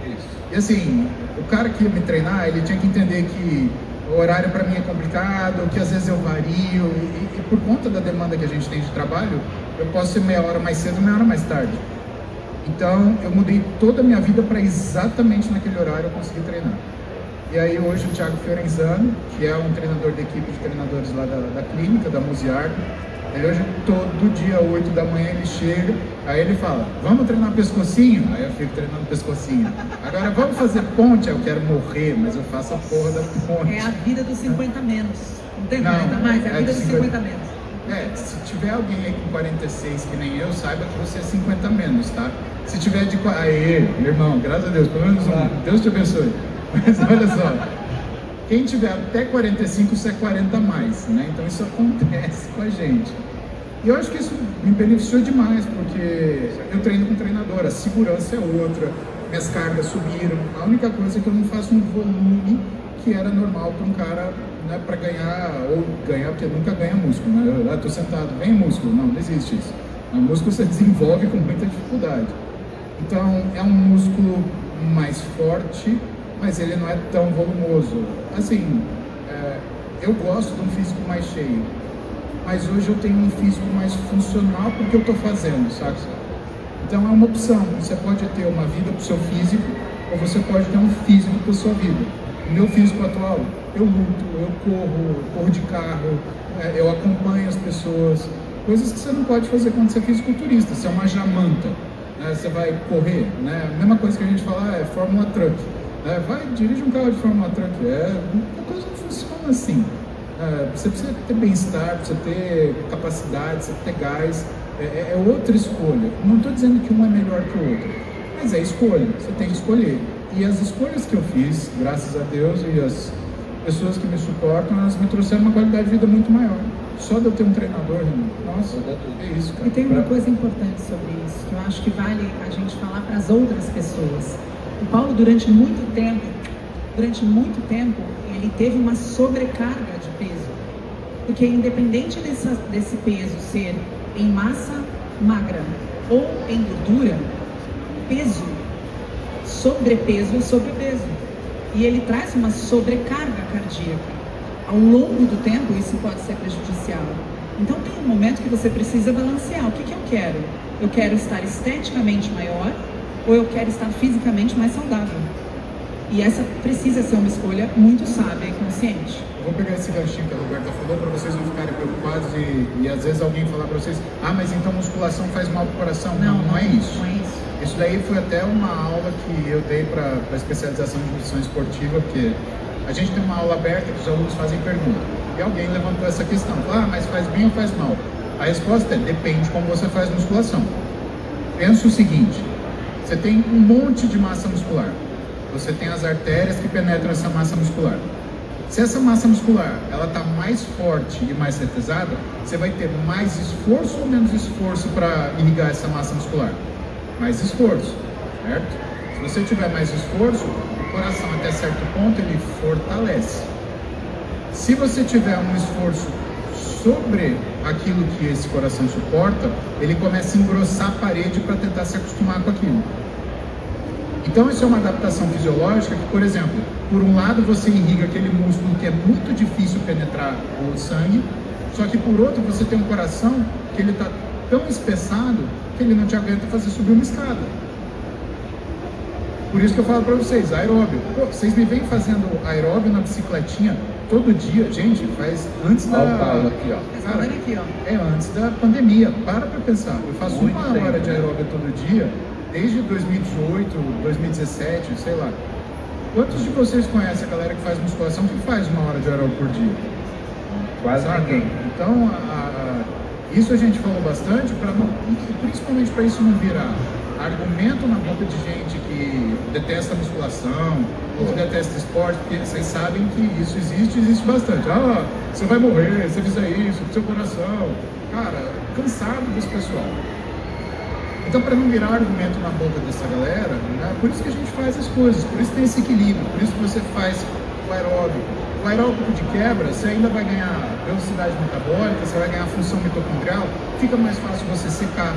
C: Isso.
E: E assim, o cara que ia me treinar, ele tinha que entender que o horário para mim é complicado, que às vezes eu vario, e por conta da demanda que a gente tem de trabalho, eu posso ser meia hora mais cedo, meia hora mais tarde. Então, eu mudei toda a minha vida para exatamente naquele horário eu conseguir treinar. E aí hoje o Thiago Fiorenzano, que é um treinador da equipe de treinadores lá da clínica, da Musiardo, ele hoje todo dia 8 da manhã ele chega, aí ele fala, vamos treinar pescocinho? Aí eu fico treinando pescocinho. Agora vamos fazer ponte? Eu quero morrer, mas eu faço a porra da ponte.
D: É a vida dos 50 menos. Não tem
E: Não,
D: ainda mais, é a vida
E: de
D: dos 50 menos.
E: Se tiver alguém aí com 46 que nem eu, saiba que você é 50 menos, tá? Se tiver de... Aê, irmão, graças a Deus, pelo menos um. Deus te abençoe. Mas olha só, quem tiver até 45, isso é 40 a mais, né? Então isso acontece com a gente. E eu acho que isso me beneficiou demais, porque eu treino com treinador, a segurança é outra, minhas cargas subiram. A única coisa é que eu não faço um volume que era normal para um cara, né, para ganhar, ou ganhar, porque nunca ganha músculo, né? Eu tô sentado, vem músculo, não existe isso. O músculo você desenvolve com muita dificuldade. Então é um músculo mais forte, mas ele não é tão volumoso. Assim, eu gosto de um físico mais cheio, mas hoje eu tenho um físico mais funcional porque eu estou fazendo, sabe? Então é uma opção. Você pode ter uma vida para o seu físico, ou você pode ter um físico para a sua vida. O meu físico atual, eu luto, eu corro de carro, eu acompanho as pessoas, coisas que você não pode fazer quando você é fisiculturista. Você é uma jamanta, né? Você vai correr, né? A mesma coisa que a gente fala é Fórmula Truck. Vai, dirige um carro de Fórmula Truck. A coisa não funciona assim. Você precisa ter bem-estar, precisa ter capacidade, precisa ter gás. É outra escolha. Não estou dizendo que um é melhor que o outro, mas é escolha. Você tem que escolher. E as escolhas que eu fiz, graças a Deus, e as pessoas que me suportam, elas me trouxeram uma qualidade de vida muito maior. Só de eu ter um treinador, nossa, é isso, cara.
D: E tem uma coisa importante sobre isso, que eu acho que vale a gente falar para as outras pessoas. O Paulo, durante muito tempo, ele teve uma sobrecarga de peso. Porque independente desse peso ser em massa magra ou em gordura, peso, sobrepeso é sobrepeso. E ele traz uma sobrecarga cardíaca. Ao longo do tempo, isso pode ser prejudicial. Então tem um momento que você precisa balancear. O que eu quero? Eu quero estar esteticamente maior ou eu quero estar fisicamente mais saudável? E essa precisa ser uma escolha muito sábia e consciente.
E: Eu vou pegar esse ganchinho que a Roberta falou para vocês não ficarem preocupados e às vezes alguém falar para vocês: ah, mas então musculação faz mal pro coração. Não é isso.
D: Não é isso.
E: Isso daí foi até uma aula que eu dei para especialização de nutrição esportiva, porque a gente tem uma aula aberta que os alunos fazem pergunta. E alguém levantou essa questão: ah, mas faz bem ou faz mal? A resposta é: depende como você faz musculação. Pensa o seguinte: você tem um monte de massa muscular. Você tem as artérias que penetram essa massa muscular. Se essa massa muscular ela está mais forte e mais retesada, você vai ter mais esforço ou menos esforço para irrigar essa massa muscular? Mais esforço, certo? Se você tiver mais esforço, o coração até certo ponto ele fortalece. Se você tiver um esforço sobre aquilo que esse coração suporta, ele começa a engrossar a parede para tentar se acostumar com aquilo. Então isso é uma adaptação fisiológica que, por exemplo, por um lado você irriga aquele músculo que é muito difícil penetrar o sangue, só que por outro você tem um coração que ele está tão espessado que ele não te aguenta fazer subir uma escada. Por isso que eu falo para vocês, aeróbio. Pô, vocês me vêm fazendo aeróbio na bicicletinha todo dia, gente, faz antes da...
C: aqui, ó.
E: Cara, é antes da pandemia, para pensar. Eu faço
C: Muito
E: uma
C: tempo,
E: hora de aeróbio todo dia, desde 2018, 2017, sei lá. Quantos de vocês conhecem a galera que faz musculação que faz uma hora de aeróbio por dia?
C: Quase ninguém.
E: Então, isso a gente falou bastante, principalmente para isso não virar argumento na boca de gente que detesta musculação ou que detesta esporte, porque vocês sabem que isso existe bastante. Ah, você vai morrer se você fizer isso, com seu coração. Cara, cansado desse pessoal. Então, para não virar argumento na boca dessa galera, né, por isso que a gente faz as coisas, por isso tem esse equilíbrio, por isso que você faz o aeróbico. O aeróbico de quebra, você ainda vai ganhar velocidade metabólica, você vai ganhar função mitocondrial, fica mais fácil você secar.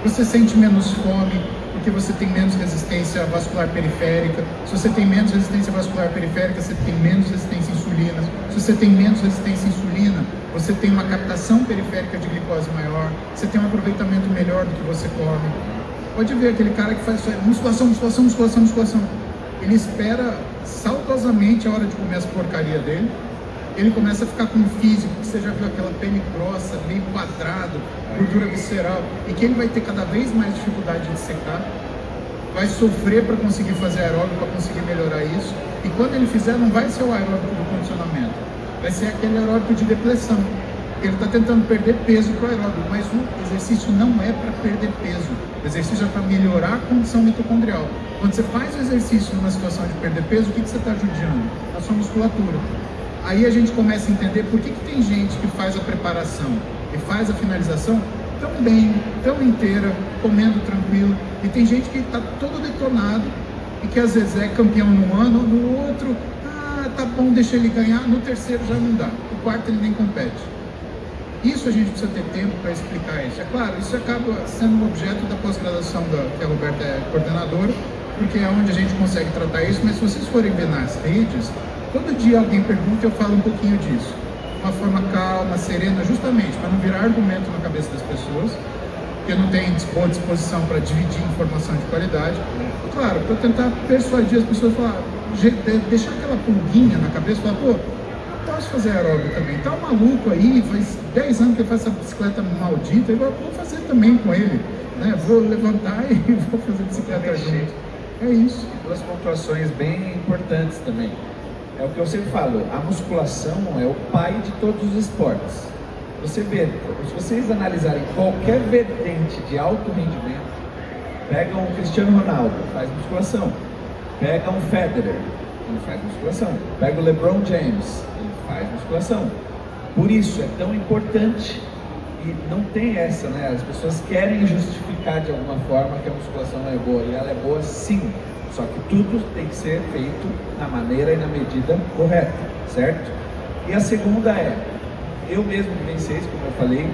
E: Você sente menos fome, porque você tem menos resistência vascular periférica. Se você tem menos resistência vascular periférica, você tem menos resistência à insulina. Se você tem menos resistência à insulina, você tem uma captação periférica de glicose maior, você tem um aproveitamento melhor do que você come. Pode ver aquele cara que faz musculação. Ele espera saudosamente a hora de comer as porcarias dele. Ele começa a ficar com um físico, que você já viu aquela pele grossa, meio quadrado, gordura visceral, e que ele vai ter cada vez mais dificuldade de secar, vai sofrer para conseguir fazer aeróbico, para conseguir melhorar isso, e quando ele fizer, não vai ser o aeróbico do condicionamento, vai ser aquele aeróbico de depressão. Ele está tentando perder peso para o aeróbico, mas o exercício não é para perder peso, o exercício é para melhorar a condição mitocondrial. Quando você faz o exercício numa situação de perder peso, o que você está judiando? A sua musculatura. Aí a gente começa a entender por que tem gente que faz a preparação e faz a finalização tão bem, tão inteira, comendo tranquilo, e tem gente que está todo detonado e que às vezes é campeão num ano, no outro, tá bom, deixa ele ganhar, no terceiro já não dá, no quarto ele nem compete. Isso a gente precisa ter tempo para explicar isso. É claro, isso acaba sendo um objeto da pós-graduação que a Roberta é coordenadora, porque é onde a gente consegue tratar isso, mas se vocês forem ver nas redes, todo dia alguém pergunta e eu falo um pouquinho disso. Uma forma calma, serena, justamente para não virar argumento na cabeça das pessoas, porque não tem boa disposição para dividir informação de qualidade. Claro, para tentar persuadir as pessoas, falar, deixar aquela pulguinha na cabeça, falar, pô, eu posso fazer aeróbico também. Tá um maluco aí, faz 10 anos que ele faz essa bicicleta maldita, eu vou fazer também com ele, né? Vou levantar e vou fazer bicicleta junto. É isso.
C: E duas pontuações bem importantes também. É o que eu sempre falo, a musculação é o pai de todos os esportes. Você vê, se vocês analisarem qualquer vertente de alto rendimento, pegam o Cristiano Ronaldo, faz musculação. Pega um Federer, ele faz musculação. Pega o LeBron James, ele faz musculação. Por isso é tão importante, e não tem essa, né? As pessoas querem justificar de alguma forma que a musculação não é boa, e ela é boa sim. Só que tudo tem que ser feito na maneira e na medida correta, certo? E a segunda é, eu mesmo vivenciei isso, como eu falei,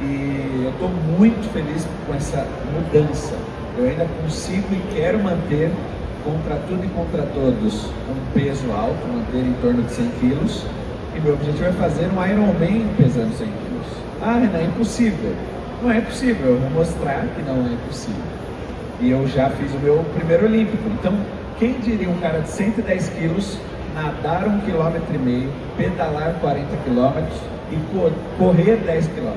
C: e eu estou muito feliz com essa mudança. Eu ainda consigo e quero manter, contra tudo e contra todos, um peso alto, manter em torno de 100 quilos. E meu objetivo é fazer um Ironman pesando 100 quilos. Ah, Renan, é impossível. Não é possível, eu vou mostrar que não é possível. E eu já fiz o meu primeiro olímpico. Então, quem diria um cara de 110 quilos nadar 1,5 km, pedalar 40 km e correr 10 km?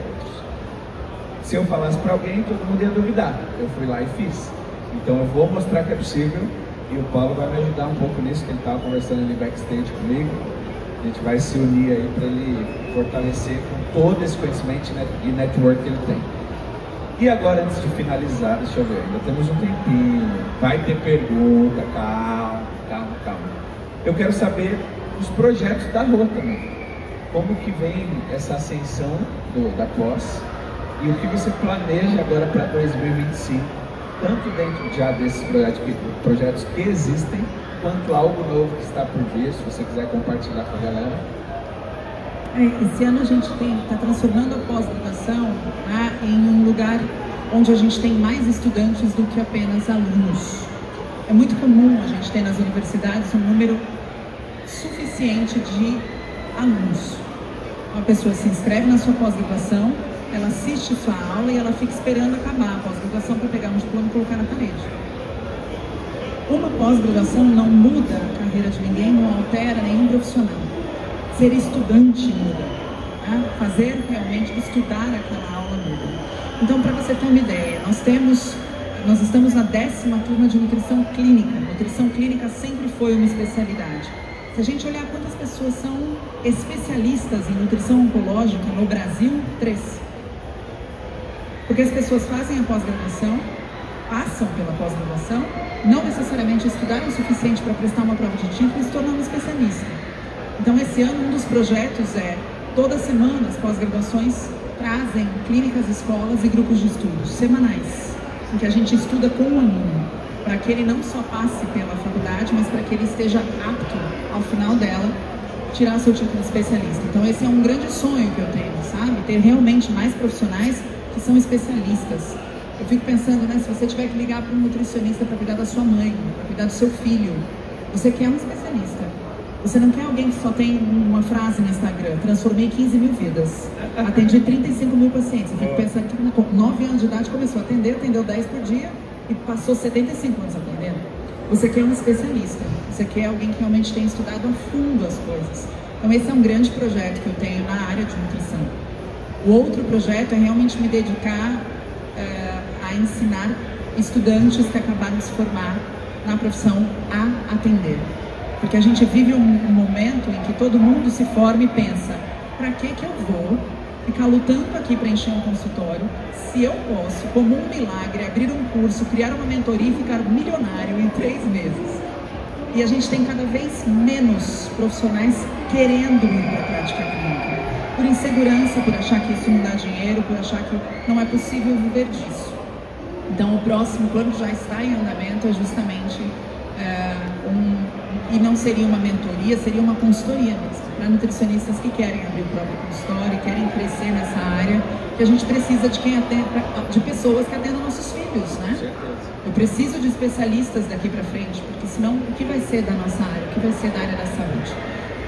C: Se eu falasse para alguém, todo mundo ia duvidar. Eu fui lá e fiz. Então eu vou mostrar que é possível e o Paulo vai me ajudar um pouco nisso, que ele estava conversando ali backstage comigo. A gente vai se unir aí para ele fortalecer com todo esse conhecimento e network que ele tem. E agora, antes de finalizar, deixa eu ver, ainda temos um tempinho, vai ter pergunta, calma. Eu quero saber os projetos da Rô também. Como que vem essa ascensão da pós e o que você planeja agora para 2025, tanto dentro já desses projetos que existem, quanto algo novo que está por vir, se você quiser compartilhar com a galera.
D: Esse ano a gente está transformando a pós-graduação, né, em um lugar onde a gente tem mais estudantes do que apenas alunos. É muito comum a gente ter nas universidades um número suficiente de alunos. Uma pessoa se inscreve na sua pós-graduação, ela assiste sua aula e ela fica esperando acabar a pós-graduação para pegar um diploma e colocar na parede. Uma pós-graduação não muda a carreira de ninguém, não altera nenhum profissional. Ser estudante muda, né? Fazer realmente estudar aquela aula muda. Então, para você ter uma ideia, nós estamos na 10ª turma de nutrição clínica. Nutrição clínica sempre foi uma especialidade. Se a gente olhar quantas pessoas são especialistas em nutrição oncológica no Brasil, 3. Porque as pessoas fazem a pós-graduação, passam pela pós-graduação, não necessariamente estudaram o suficiente para prestar uma prova de título e se tornar um especialista. Então, esse ano, um dos projetos é, toda semana, as pós-graduações trazem clínicas, escolas e grupos de estudos semanais, em que a gente estuda com o aluno, para que ele não só passe pela faculdade, mas para que ele esteja apto, ao final dela, tirar seu título de especialista. Então, esse é um grande sonho que eu tenho, sabe? Ter realmente mais profissionais que são especialistas. Eu fico pensando, né, se você tiver que ligar para um nutricionista para cuidar da sua mãe, para cuidar do seu filho, você quer um especialista. Você não quer alguém que só tem uma frase no Instagram, transformei 15 mil vidas, atendi 35 mil pacientes. Eu fico pensando que com 9 anos de idade começou a atender, atendeu 10 por dia e passou 75 anos atendendo. Você quer um especialista, você quer alguém que realmente tenha estudado a fundo as coisas. Então esse é um grande projeto que eu tenho na área de nutrição. O outro projeto é realmente me dedicar a ensinar estudantes que acabaram de se formar na profissão a atender. Porque a gente vive um momento em que todo mundo se forma e pensa, para que eu vou ficar lutando aqui para encher um consultório, se eu posso, como um milagre, abrir um curso, criar uma mentoria e ficar milionário em 3 meses? E a gente tem cada vez menos profissionais querendo ir para a prática clínica, por insegurança, por achar que isso não dá dinheiro, por achar que não é possível viver disso. Então o próximo plano que já está em andamento é justamente e não seria uma mentoria, seria uma consultoria mesmo, para nutricionistas que querem abrir o próprio consultório, querem crescer nessa área, que a gente precisa de de pessoas que atendam nossos filhos, né? Eu preciso de especialistas daqui para frente, porque senão o que vai ser da nossa área, o que vai ser da área da saúde?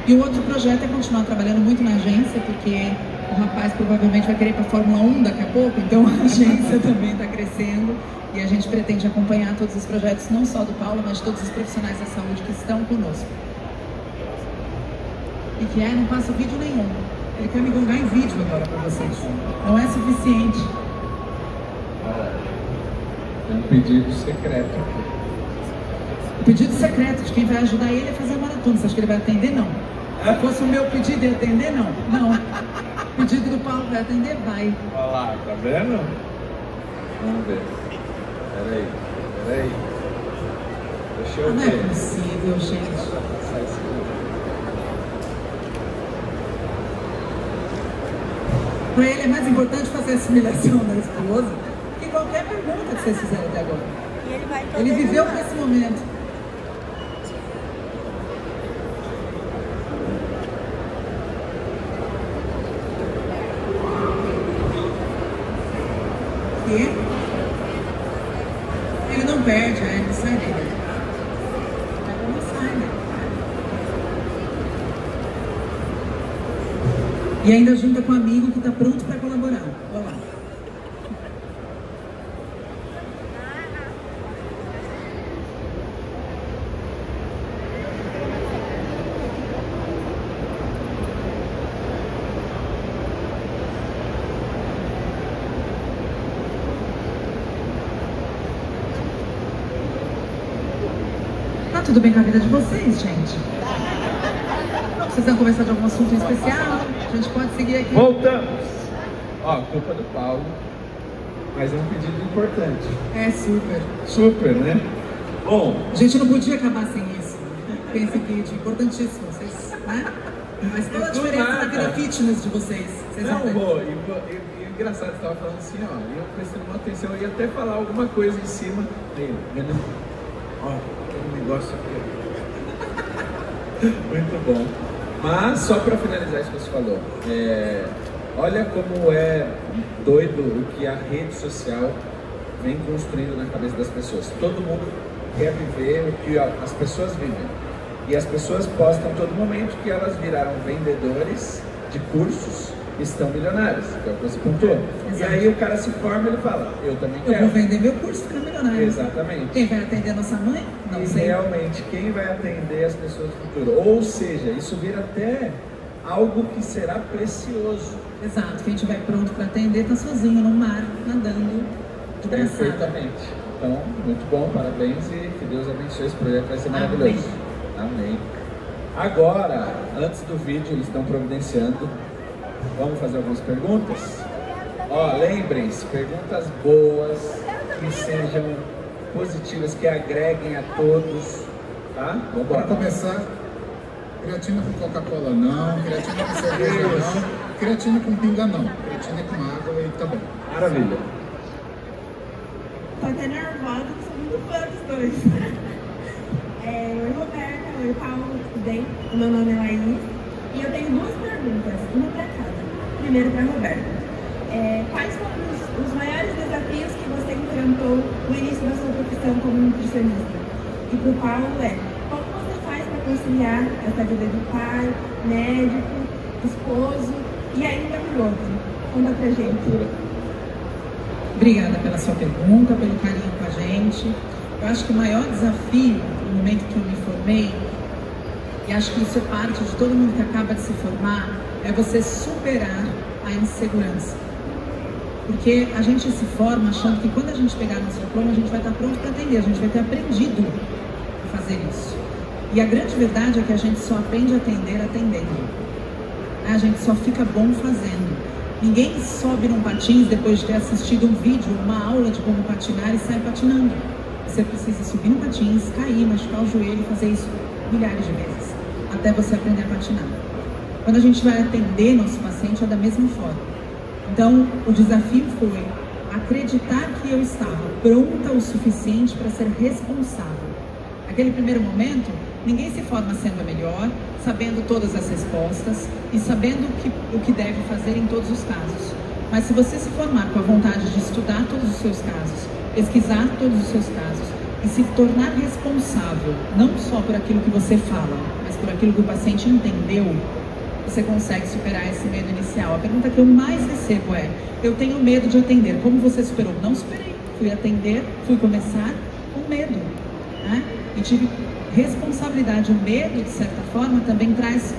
D: E o outro projeto é continuar trabalhando muito na agência, porque o rapaz provavelmente vai querer ir para a Fórmula 1 daqui a pouco, então a agência também está crescendo. E a gente pretende acompanhar todos os projetos, não só do Paulo, mas de todos os profissionais da saúde que estão conosco. E que não passa vídeo nenhum. Ele quer me gongar em vídeo agora para vocês. Não é suficiente.
C: Tem um pedido secreto aqui.
D: O pedido secreto de quem vai ajudar ele a fazer a maratona. Você acha que ele vai atender? Não. Se fosse o meu pedido, ele atender? Não. Não. O pedido do Paulo vai atender? Vai.
C: Olha lá, tá vendo? Vamos ver. Peraí. Deixa eu ver.
D: Não é possível, gente. Para ele é mais importante fazer a assimilação da esposa que qualquer pergunta que vocês fizeram até agora.
F: E ele vai
D: Ele viveu com esse momento. Ele não perde, ele sai dele. Ele sai dele. E ainda junta com um amigo que está pronto para colaborar. Olha lá. Tá tudo bem com a vida de vocês, gente? Vocês vão conversar de algum assunto em especial? A gente pode seguir aqui.
C: Voltamos! Ó, culpa do Paulo, mas é um pedido importante.
D: É super.
C: Super, né? Bom,
D: A gente não podia acabar sem isso. Tem esse vídeo importantíssimo, vocês, né? Mas toda a diferença na vida fitness de vocês. Vocês
C: não
D: entendem?
C: vou. E engraçado, você estava falando assim, ó, e eu prestando uma atenção, eu ia até falar alguma coisa em cima dele. Ó, aquele negócio aqui. Muito bom. Mas, só para finalizar isso que você falou, olha como é doido o que a rede social vem construindo na cabeça das pessoas. Todo mundo quer viver o que as pessoas vivem. E as pessoas postam a todo momento que elas viraram vendedores de cursos e estão milionários, que é o que você pontuou. E aí o cara se forma e ele fala, eu também quero.
D: Eu vou vender meu curso para milionário.
C: Exatamente.
D: Quem vai atender a nossa mãe? Não
C: e
D: sei.
C: realmente, quem vai atender as pessoas do futuro? Ou seja, isso vira até algo que será precioso.
D: Exato. Quem estiver pronto para atender está sozinho no mar, nadando, de braçada.
C: Perfeitamente. Então, muito bom, parabéns e que Deus abençoe esse projeto, vai ser maravilhoso. Amém. Agora, antes do vídeo, eles estão providenciando. Vamos fazer algumas perguntas? Ó, lembrem-se, perguntas boas, que sejam positivas, que agreguem a todos, tá? Vamos
E: Para
C: embora.
E: começar, creatina com Coca-Cola não, creatina com cerveja não, creatina com pinga não, creatina com água e tá bom.
C: Maravilha.
F: Tô até nervosa, porque sou muito fã dos dois. Oi, Roberta. Oi, Paulo. Tudo bem? O meu nome é Laís. E eu tenho duas perguntas, uma para cada. Primeiro para Roberta. Quais foram os maiores desafios que você enfrentou no início da sua profissão como nutricionista? E para o Paulo como você faz para conciliar essa vida de pai, médico, esposo e ainda piloto? Conta pra gente.
D: Obrigada pela sua pergunta, pelo carinho com a gente. Eu acho que o maior desafio no momento que eu me formei, e acho que isso é parte de todo mundo que acaba de se formar, é você superar a insegurança. Porque a gente se forma achando que quando a gente pegar nosso diploma, a gente vai estar pronto para atender, a gente vai ter aprendido a fazer isso. E a grande verdade é que a gente só aprende a atender atendendo. A gente só fica bom fazendo. Ninguém sobe num patins depois de ter assistido um vídeo, uma aula de como patinar e sai patinando. Você precisa subir no patins, cair, machucar o joelho e fazer isso milhares de vezes, até você aprender a patinar. Quando a gente vai atender nosso paciente é da mesma forma. Então, o desafio foi acreditar que eu estava pronta o suficiente para ser responsável. Naquele primeiro momento, ninguém se forma sendo a melhor, sabendo todas as respostas e sabendo o que deve fazer em todos os casos. Mas se você se formar com a vontade de estudar todos os seus casos, pesquisar todos os seus casos e se tornar responsável, não só por aquilo que você fala, mas por aquilo que o paciente entendeu, você consegue superar esse medo inicial. A pergunta que eu mais recebo é: eu tenho medo de atender. Como você superou? Não superei. Fui atender, fui começar com medo, né? E tive responsabilidade. O medo, de certa forma, também traz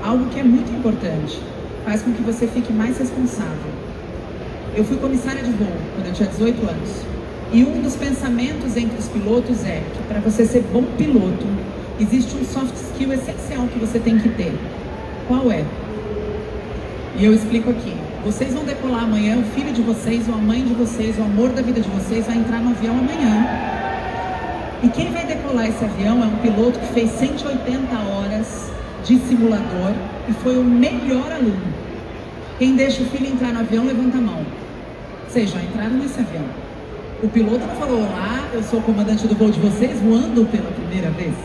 D: algo que é muito importante. Faz com que você fique mais responsável. Eu fui comissária de voo quando eu tinha 18 anos. E um dos pensamentos entre os pilotos é que para você ser bom piloto, existe um soft skill essencial que você tem que ter. Qual é? E eu explico aqui. Vocês vão decolar amanhã, o filho de vocês, ou a mãe de vocês, o amor da vida de vocês vai entrar no avião amanhã. E quem vai decolar esse avião é um piloto que fez 180 horas de simulador e foi o melhor aluno. Quem deixa o filho entrar no avião, levanta a mão. Vocês já entraram nesse avião. O piloto não falou: olá, eu sou o comandante do voo de vocês, voando pela primeira vez.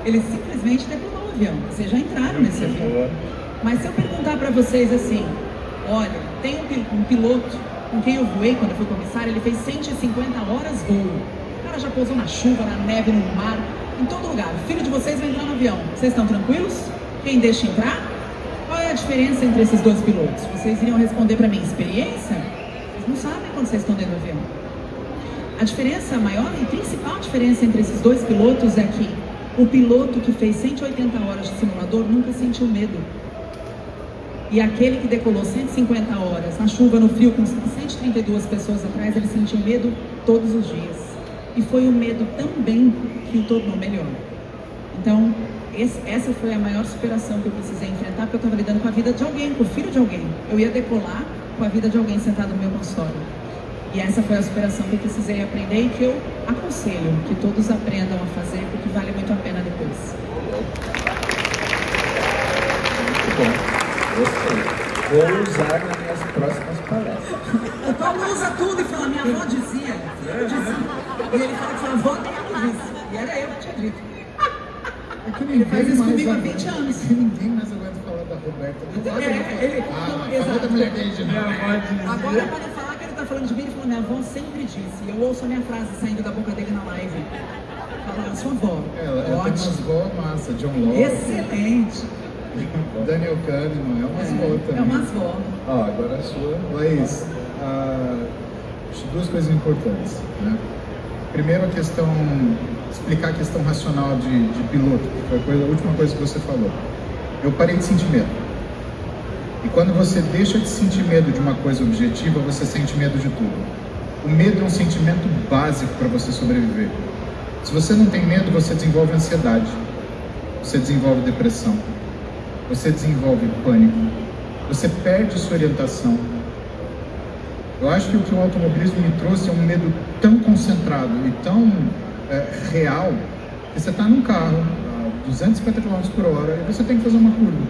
D: Ele simplesmente decolou o avião. Vocês já entraram nesse avião. Mas se eu perguntar para vocês assim: olha, tem um piloto com quem eu voei quando eu fui comissário, ele fez 150 horas voo. O cara já pousou na chuva, na neve, no mar, em todo lugar. O filho de vocês vai entrar no avião. Vocês estão tranquilos? Quem deixa entrar? Qual é a diferença entre esses dois pilotos? Vocês iriam responder para mim, experiência? Vocês não sabem quando vocês estão dentro do avião. A diferença, a maior e principal diferença entre esses dois pilotos é que o piloto que fez 180 horas de simulador nunca sentiu medo. E aquele que decolou 150 horas na chuva, no frio, com 132 pessoas atrás, ele sentiu medo todos os dias. E foi o medo também que o tornou melhor. Então, essa foi a maior superação que eu precisei enfrentar, porque eu estava lidando com a vida de alguém, com o filho de alguém. Eu ia decolar com a vida de alguém sentado no meu consultório. E essa foi a superação que eu precisei aprender e que eu aconselho que todos aprendam a fazer, porque vale muito a pena depois.
C: Muito bom. Gostei. Vou usar nas minhas próximas palestras.
D: O Paulo usa tudo e fala, minha avó dizia. E ele fala que sua avó nem disse. E era eu que tinha dito. Ele faz isso comigo há 20 anos.
E: Ninguém mais aguenta falar da Roberta. Falou da mulher dele de novo.
D: Agora, para falar que ele está falando de mim, ele falou, minha avó sempre disse. E eu ouço a minha frase saindo da boca dele na live. Falando, sua avó.
E: Ela tem umas vó massa, John Locke.
D: Excelente.
E: Daniel Kahneman, é umas vó também.
D: É umas vó.
E: Ó, agora a sua. Laís, duas coisas importantes, né? Primeiro, explicar a questão racional de piloto, que foi a última coisa que você falou. Eu parei de sentir medo. E quando você deixa de sentir medo de uma coisa objetiva, você sente medo de tudo. O medo é um sentimento básico para você sobreviver. Se você não tem medo, você desenvolve ansiedade, você desenvolve depressão, você desenvolve pânico, você perde sua orientação. Eu acho que o que o automobilismo me trouxe é um medo tão concentrado e tão real, que você está num carro a 250 km por hora e você tem que fazer uma curva.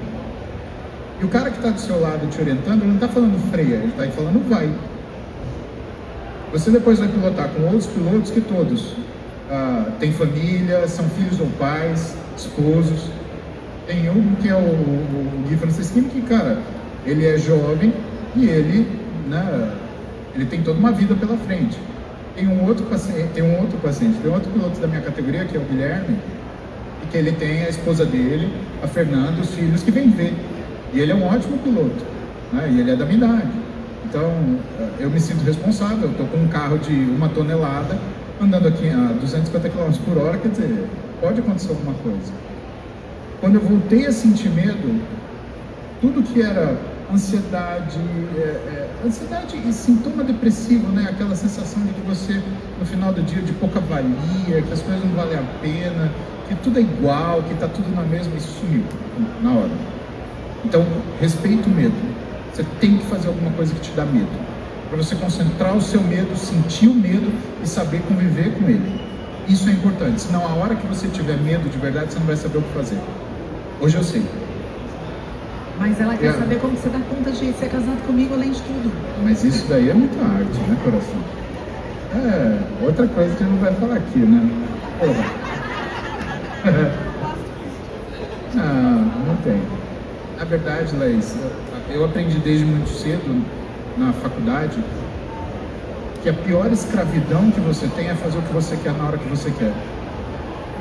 E: E o cara que está do seu lado te orientando, ele não está falando freia, ele está falando vai. Você depois vai pilotar com outros pilotos que todos têm família, são filhos ou pais, esposos. Tem um que é o Gui Franceschini, que, cara, ele é jovem e ele tem toda uma vida pela frente. Tem um outro piloto da minha categoria, que é o Guilherme, e que ele tem a esposa dele, a Fernanda, os filhos que vêm ver. E ele é um ótimo piloto, né? E ele é da minha idade. Então, eu me sinto responsável. Eu estou com um carro de 1 tonelada, andando aqui a 250 km por hora, quer dizer, pode acontecer alguma coisa. Quando eu voltei a sentir medo, tudo que era ansiedade e sintoma depressivo, né? Aquela sensação de que você, no final do dia, de pouca valia, que as coisas não valem a pena, que tudo é igual, que está tudo na mesma, isso sumiu na hora. Então, respeita o medo. Você tem que fazer alguma coisa que te dá medo, para você concentrar o seu medo, sentir o medo e saber conviver com ele. Isso é importante, senão a hora que você tiver medo de verdade, você não vai saber o que fazer. Hoje eu sei.
D: Mas ela quer saber como você dá conta de ser casado comigo, além de tudo.
E: Mas isso daí é muita arte, né, coração? É, outra coisa que a gente não vai falar aqui, né? Não tem. Na verdade, Laís, eu aprendi desde muito cedo, na faculdade, que a pior escravidão que você tem é fazer o que você quer na hora que você quer.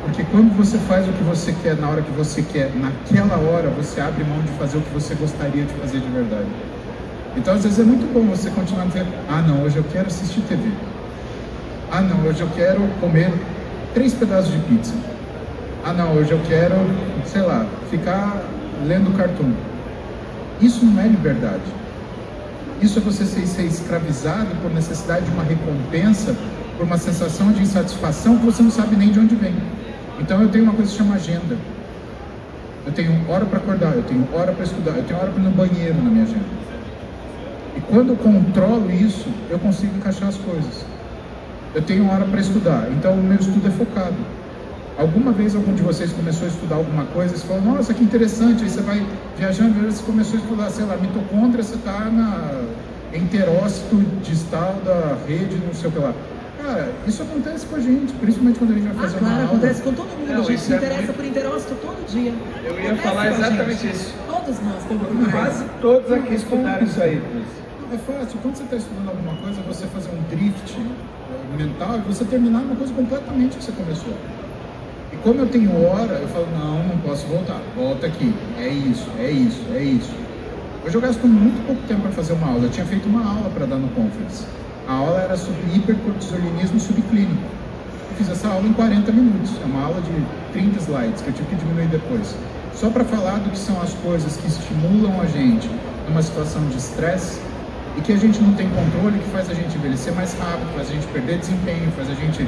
E: Porque quando você faz o que você quer na hora que você quer, naquela hora você abre mão de fazer o que você gostaria de fazer de verdade. Então às vezes é muito bom você continuar dizendo, não, hoje eu quero assistir TV. Não, hoje eu quero comer 3 pedaços de pizza. Não, hoje eu quero, sei lá, ficar lendo cartoon. Isso não é liberdade. Isso é você ser escravizado por necessidade de uma recompensa, por uma sensação de insatisfação que você não sabe nem de onde vem. Então eu tenho uma coisa que se chama agenda. Eu tenho hora para acordar, eu tenho hora para estudar, eu tenho hora para ir no banheiro na minha agenda. E quando eu controlo isso, eu consigo encaixar as coisas. Eu tenho hora para estudar, então o meu estudo é focado. Alguma vez algum de vocês começou a estudar alguma coisa e você falou, nossa, que interessante, aí você vai viajando e você começou a estudar, sei lá, mitocôndria, você está em enterócito distal da rede, não sei o que lá. Cara, isso acontece com a gente, principalmente quando a gente vai fazer uma aula.
D: Acontece com todo mundo, a gente se interessa por enterócito todo dia.
C: Eu ia falar exatamente isso.
D: Todos nós temos.
C: Quase todos aqui estudaram isso aí.
E: É fácil, quando você está estudando alguma coisa, você fazer um drift mental e você terminar uma coisa completamente que você começou. E como eu tenho hora, eu falo, não posso voltar, volta aqui, é isso, é isso, é isso. Hoje eu gasto muito pouco tempo para fazer uma aula. Eu tinha feito uma aula para dar no conference. A aula era sobre hipercortisolinismo subclínico. Eu fiz essa aula em 40 minutos. É uma aula de 30 slides, que eu tive que diminuir depois. Só para falar do que são as coisas que estimulam a gente numa situação de estresse e que a gente não tem controle, que faz a gente envelhecer mais rápido, faz a gente perder desempenho, faz a gente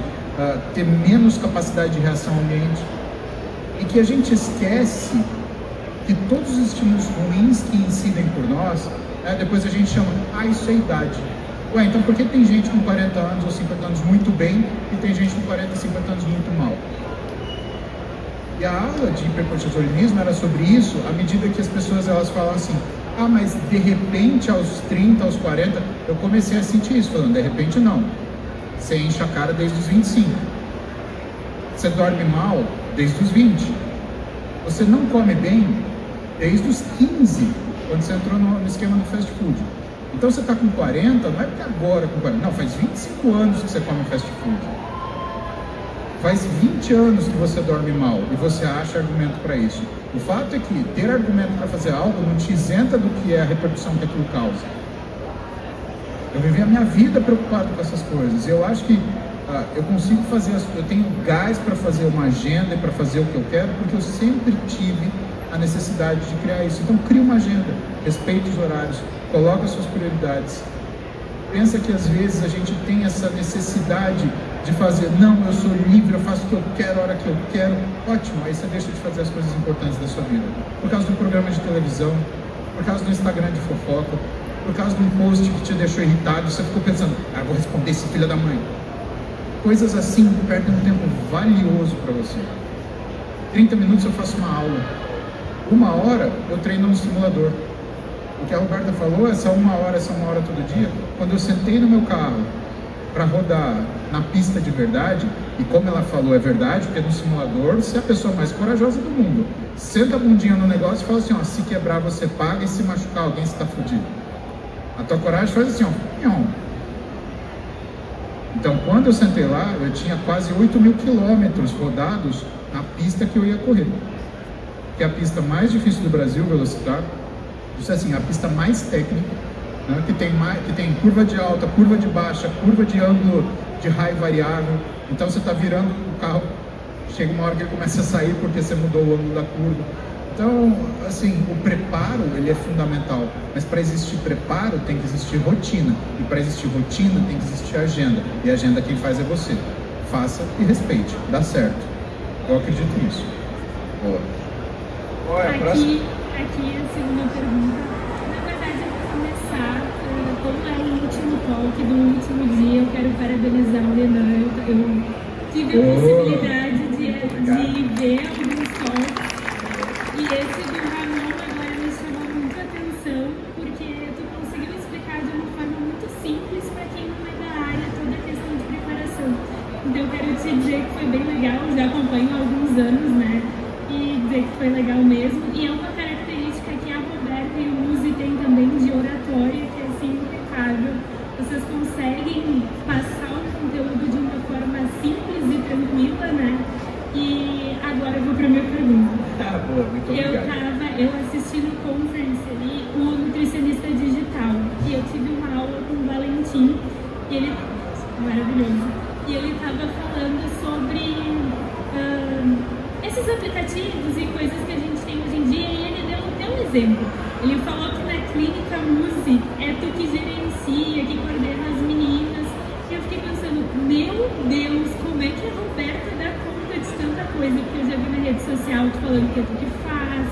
E: ter menos capacidade de reação ao ambiente. E que a gente esquece que todos os estímulos ruins que incidem por nós, depois a gente chama, isso é idade. Ué, então por que tem gente com 40 anos ou 50 anos muito bem e tem gente com 40 e 50 anos muito mal? E a aula de hipercortisolismo era sobre isso, à medida que as pessoas elas falam assim, mas de repente aos 30, aos 40, eu comecei a sentir isso, falando, de repente não. Você enche a cara desde os 25. Você dorme mal desde os 20. Você não come bem desde os 15, quando você entrou no esquema do fast food. Então você está com 40, não é porque agora com 40, não, faz 25 anos que você come fast food. Faz 20 anos que você dorme mal e você acha argumento para isso. O fato é que ter argumento para fazer algo não te isenta do que é a repercussão que aquilo causa. Eu vivi a minha vida preocupado com essas coisas. Eu acho que eu consigo fazer, eu tenho gás para fazer uma agenda e para fazer o que eu quero, porque eu sempre tive a necessidade de criar isso. Então cria uma agenda, respeita os horários, coloca as suas prioridades. Pensa que às vezes a gente tem essa necessidade de fazer, não, eu sou livre, eu faço o que eu quero, a hora que eu quero. Ótimo, aí você deixa de fazer as coisas importantes da sua vida. Por causa do programa de televisão, por causa do Instagram de fofoca, por causa de um post que te deixou irritado, você ficou pensando, vou responder esse filho da mãe. Coisas assim perdem um tempo valioso para você. 30 minutos eu faço uma aula. 1 hora eu treino no simulador. O que a Roberta falou, essa uma hora todo dia. Quando eu sentei no meu carro para rodar na pista de verdade, e como ela falou, é verdade, porque no simulador você é a pessoa mais corajosa do mundo. Senta a bundinha no negócio e fala assim, se quebrar você paga e se machucar alguém você está fudido. A tua coragem faz assim, não. Então quando eu sentei lá, eu tinha quase 8.000 quilômetros rodados na pista que eu ia correr. Que é a pista mais difícil do Brasil, Velocitar. Isso é assim, a pista mais técnica, né, que tem curva de alta, curva de baixa, curva de ângulo de raio variável. Então você está virando o carro, chega uma hora que ele começa a sair porque você mudou o ângulo da curva. Então, assim, o preparo, ele é fundamental. Mas para existir preparo, tem que existir rotina. E para existir rotina, tem que existir agenda. E a agenda quem faz é você. Faça e respeite. Dá certo. Eu acredito nisso. Boa.
G: Aqui a segunda pergunta. Na verdade, eu vou começar, como é o último talk do último dia, eu quero parabenizar o Renan. Eu tive a possibilidade de ver alguns talks, e esse do Ramon agora me chamou muito a atenção, porque tu conseguiu explicar de uma forma muito simples para quem não é da área toda a questão de preparação. Então eu quero te dizer que foi bem legal, já acompanho há alguns anos, né? E dizer que foi legal mesmo. E é uma característica que a Roberta e o Muzi têm também de oratória, que é assim impecável. Vocês conseguem passar o conteúdo de uma forma simples e tranquila, né? E agora eu vou para a minha pergunta.
C: Boa, muito obrigado.
G: Eu assisti no conference ali o nutricionista digital, e eu tive uma aula com o Valentim, e ele, maravilhoso, e ele estava falando sobre esses aplicativos e coisas que a gente tem hoje em dia, e ele deu até um exemplo. Ele falou que na clínica Muzi é tu que gerencia, que coordena as meninas. E eu fiquei pensando, meu Deus, como é que a Roberta dá conta de tanta coisa? Porque eu já vi na rede social tu falando que é tu que faz,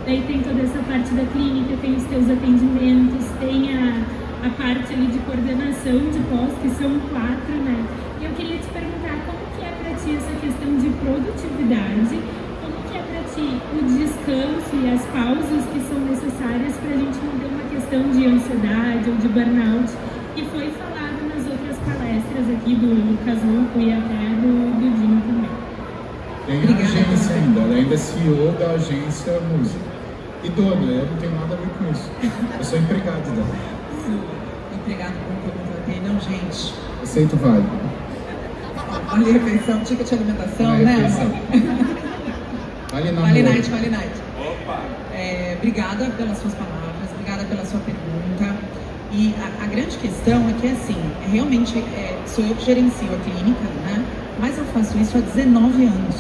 G: daí tem toda essa parte da clínica, tem os teus atendimentos, tem a parte ali de coordenação de pós, que são 4, né? E eu queria te perguntar como que é para ti essa questão de produtividade, como que é para ti o descanso e as pausas que são necessárias para a gente não ter uma questão de ansiedade ou de burnout, que foi falado nas outras palestras aqui do Lucas Luco e até do Dinho também.
E: Tem a agência ainda, ela ainda é CEO da agência Muzi. E dona, eu não tenho nada a ver com isso. Eu sou empregado dela.
D: Empregado com o que eu contratei, não, gente.
E: Aceito vale.
D: Vale refeição, ticket de alimentação,
E: Vale
D: né,
E: refeição.
D: amor?
E: Vale
D: Vale
E: namoro.
D: night, vale night.
C: Opa!
D: Obrigada pelas suas palavras, obrigada pela sua pergunta. E a grande questão é que, assim, realmente sou eu que gerencio a clínica, né? Mas eu faço isso há 19 anos.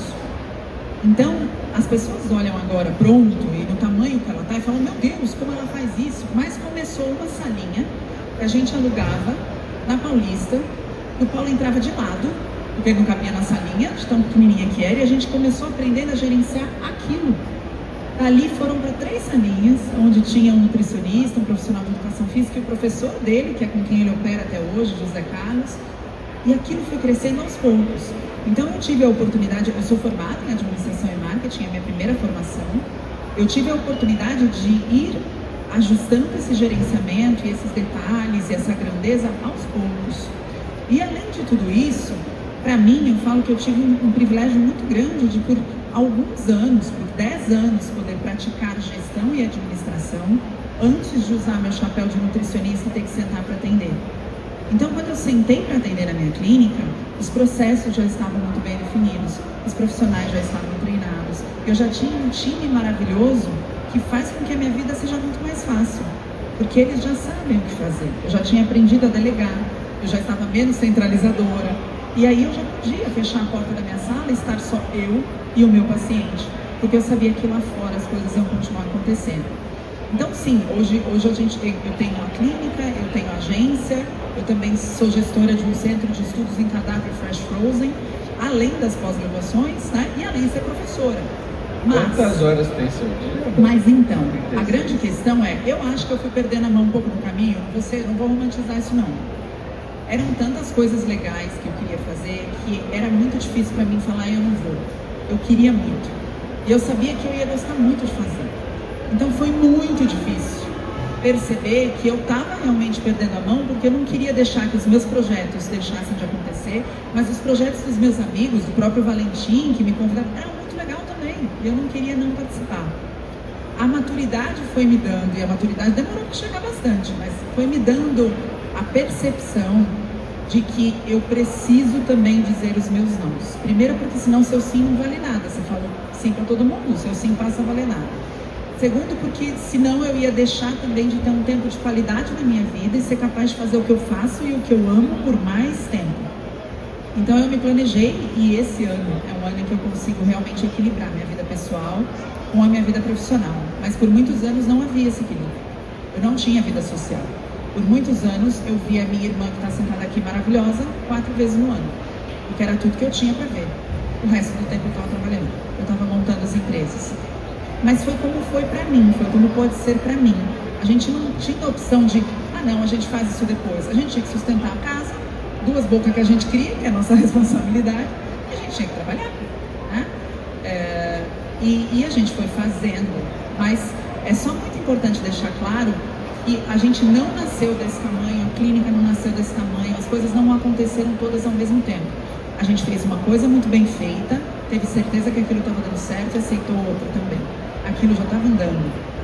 D: Então, as pessoas olham agora pronto e no tamanho que ela está e falam, meu Deus, como ela faz isso? Mas começou uma salinha que a gente alugava na Paulista, e o Paulo entrava de lado, porque ele não cabia na salinha, de tão pequenininha que era, e a gente começou aprendendo a gerenciar aquilo. Dali foram para 3 salinhas, onde tinha um nutricionista, um profissional de educação física e o professor dele, que é com quem ele opera até hoje, José Carlos, e aquilo foi crescendo aos poucos. Então eu tive a oportunidade, eu sou formada em administração e marketing, é a minha primeira formação, eu tive a oportunidade de ir ajustando esse gerenciamento e esses detalhes e essa grandeza aos poucos. E além de tudo isso, para mim, eu falo que eu tive um privilégio muito grande de, por alguns anos, por 10 anos, poder praticar gestão e administração antes de usar meu chapéu de nutricionista e ter que sentar para atender. Então, quando eu sentei para atender na minha clínica, os processos já estavam muito bem definidos, os profissionais já estavam treinados, eu já tinha um time maravilhoso que faz com que a minha vida seja muito mais fácil, porque eles já sabem o que fazer. Eu já tinha aprendido a delegar, eu já estava menos centralizadora, e aí eu já podia fechar a porta da minha sala e estar só eu e o meu paciente, porque eu sabia que lá fora as coisas iam continuar acontecendo. Então, sim, hoje eu tenho uma clínica, eu tenho agência, eu também sou gestora de um centro de estudos em cadáver Fresh Frozen, além das pós-graduações, né? E além de ser professora.
C: Quantas horas tem seu dia?
D: Mas então, a grande questão é, eu acho que eu fui perdendo a mão um pouco no caminho, não vou romantizar isso não. Eram tantas coisas legais que eu queria fazer, que era muito difícil para mim falar, eu não vou. Eu queria muito. E eu sabia que eu ia gostar muito de fazer. Então foi muito difícil perceber que eu estava realmente perdendo a mão, porque eu não queria deixar que os meus projetos deixassem de acontecer, mas os projetos dos meus amigos, do próprio Valentim, que me convidaram, eram muito legal também, e eu não queria não participar. A maturidade foi me dando, e a maturidade demorou para chegar bastante, mas foi me dando a percepção de que eu preciso também dizer os meus nãos. Primeiro, porque senão seu sim não vale nada, você fala sim para todo mundo, seu sim passa a valer nada. Segundo, porque senão eu ia deixar também de ter um tempo de qualidade na minha vida e ser capaz de fazer o que eu faço e o que eu amo por mais tempo. Então eu me planejei e esse ano é um ano em que eu consigo realmente equilibrar minha vida pessoal com a minha vida profissional. Mas por muitos anos não havia esse equilíbrio. Eu não tinha vida social. Por muitos anos eu via a minha irmã, que está sentada aqui maravilhosa, 4 vezes no ano. Porque era tudo que eu tinha para ver. O resto do tempo eu estava trabalhando. Eu estava montando as empresas. Mas foi como foi para mim, foi como pode ser para mim. A gente não tinha opção de, não, a gente faz isso depois. A gente tinha que sustentar a casa, 2 bocas que a gente cria, que é a nossa responsabilidade, e a gente tinha que trabalhar, né? E a gente foi fazendo, mas é só muito importante deixar claro que a gente não nasceu desse tamanho, a clínica não nasceu desse tamanho, as coisas não aconteceram todas ao mesmo tempo. A gente fez uma coisa muito bem feita, teve certeza que aquilo estava dando certo e aceitou outra também. Aquilo já estava andando,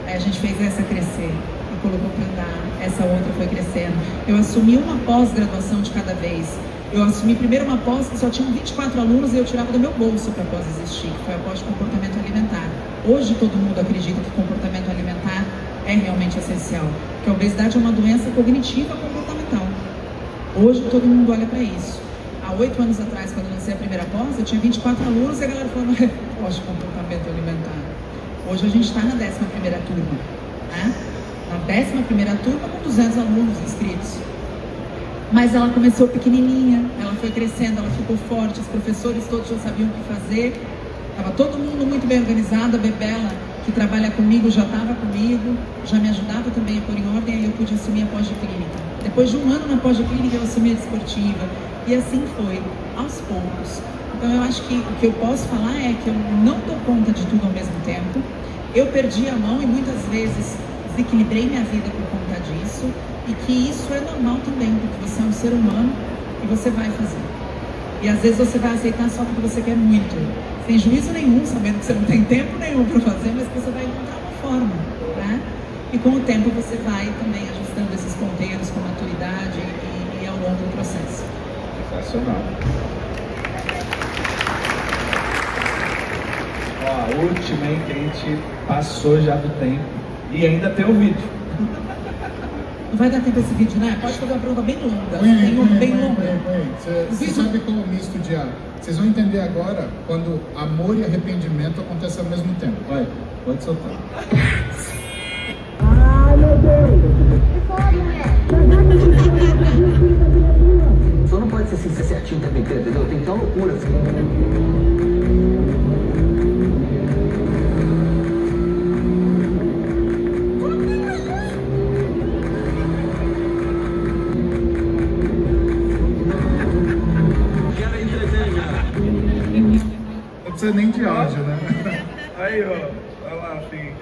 D: aí a gente fez essa crescer e colocou para andar, essa outra foi crescendo. Eu assumi uma pós-graduação de cada vez. Eu assumi primeiro uma pós que só tinha 24 alunos e eu tirava do meu bolso para a pós existir, que foi a pós de comportamento alimentar. Hoje todo mundo acredita que comportamento alimentar é realmente essencial, que a obesidade é uma doença cognitiva comportamental. Hoje todo mundo olha para isso. Há 8 anos atrás, quando eu lancei a primeira pós, eu tinha 24 alunos e a galera falando, pós de comportamento alimentar. Hoje a gente está na 11ª turma, né? Na 11ª turma com 200 alunos inscritos. Mas ela começou pequenininha, ela foi crescendo, ela ficou forte, os professores todos já sabiam o que fazer, estava todo mundo muito bem organizado, a Bebela, que trabalha comigo, já estava comigo, já me ajudava também a pôr em ordem, aí eu pude assumir a pós de clínica. Depois de 1 ano na pós de clínica, eu assumi a desportiva, e assim foi, aos poucos. Então eu acho que o que eu posso falar é que eu não dou conta de tudo ao mesmo tempo, eu perdi a mão e muitas vezes desequilibrei minha vida por conta disso, e que isso é normal também, porque você é um ser humano e você vai fazer. E às vezes você vai aceitar só porque você quer muito, sem juízo nenhum, sabendo que você não tem tempo nenhum para fazer, mas que você vai encontrar uma forma, né? E com o tempo você vai também ajustando esses ponteiros com maturidade e ao longo do processo.
C: Sensacional. última, hein, que a gente passou já do tempo. E ainda tem o vídeo.
D: Não vai dar tempo esse vídeo, né? Pode fazer uma pergunta bem longa. Tem uma bem longa.
E: Você sabe qual é o misto de ar? Vocês vão entender agora quando amor e arrependimento acontecem ao mesmo tempo. Vai, pode soltar.
B: Ai, meu Deus!
H: Só não pode ser assim, ser certinho o tempo inteiro, entendeu? Tem que ter uma loucura assim.
E: Não precisa nem de áudio, né?
C: Aí, ó. Olha lá, assim.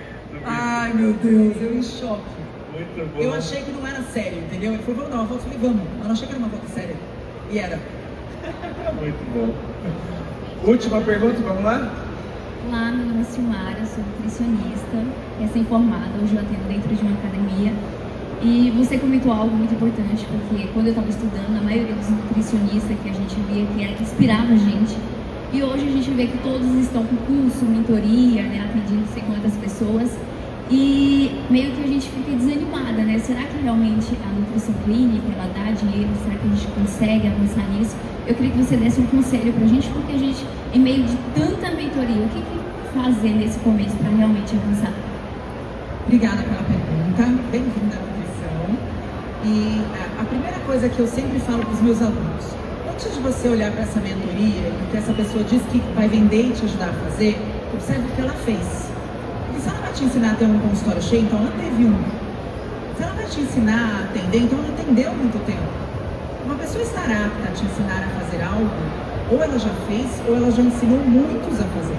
D: Ai, meu Deus, eu em choque.
C: Muito bom.
D: Eu achei que não era sério, entendeu? Ele falou, vamos dar uma foto, eu falei, vamos. Eu não achei que era uma foto séria. E era.
C: Muito bom. Última pergunta, vamos lá?
I: Olá, meu nome é Silmara, sou nutricionista, recém-formada, hoje eu atendo dentro de uma academia. E você comentou algo muito importante, porque quando eu estava estudando, a maioria dos nutricionistas que a gente via que era que inspirava a gente. E hoje a gente vê que todos estão com curso, mentoria, né, atendendo não sei quantas pessoas. E meio que a gente fica desanimada, né? Será que realmente a nutrição clínica, ela dá dinheiro? Será que a gente consegue avançar nisso? Eu queria que você desse um conselho pra gente, porque a gente, em meio de tanta mentoria, o que fazer nesse começo para realmente avançar?
D: Obrigada pela pergunta, bem-vinda à nutrição. E a primeira coisa que eu sempre falo para os meus alunos, antes de você olhar para essa mentoria, que essa pessoa diz que vai vender e te ajudar a fazer, observe o que ela fez. Porque se ela vai te ensinar a ter um consultório cheio, então ela teve um. Se ela vai te ensinar a atender, então ela atendeu há muito tempo. Uma pessoa estar apta a te ensinar a fazer algo, ou ela já fez, ou ela já ensinou muitos a fazer.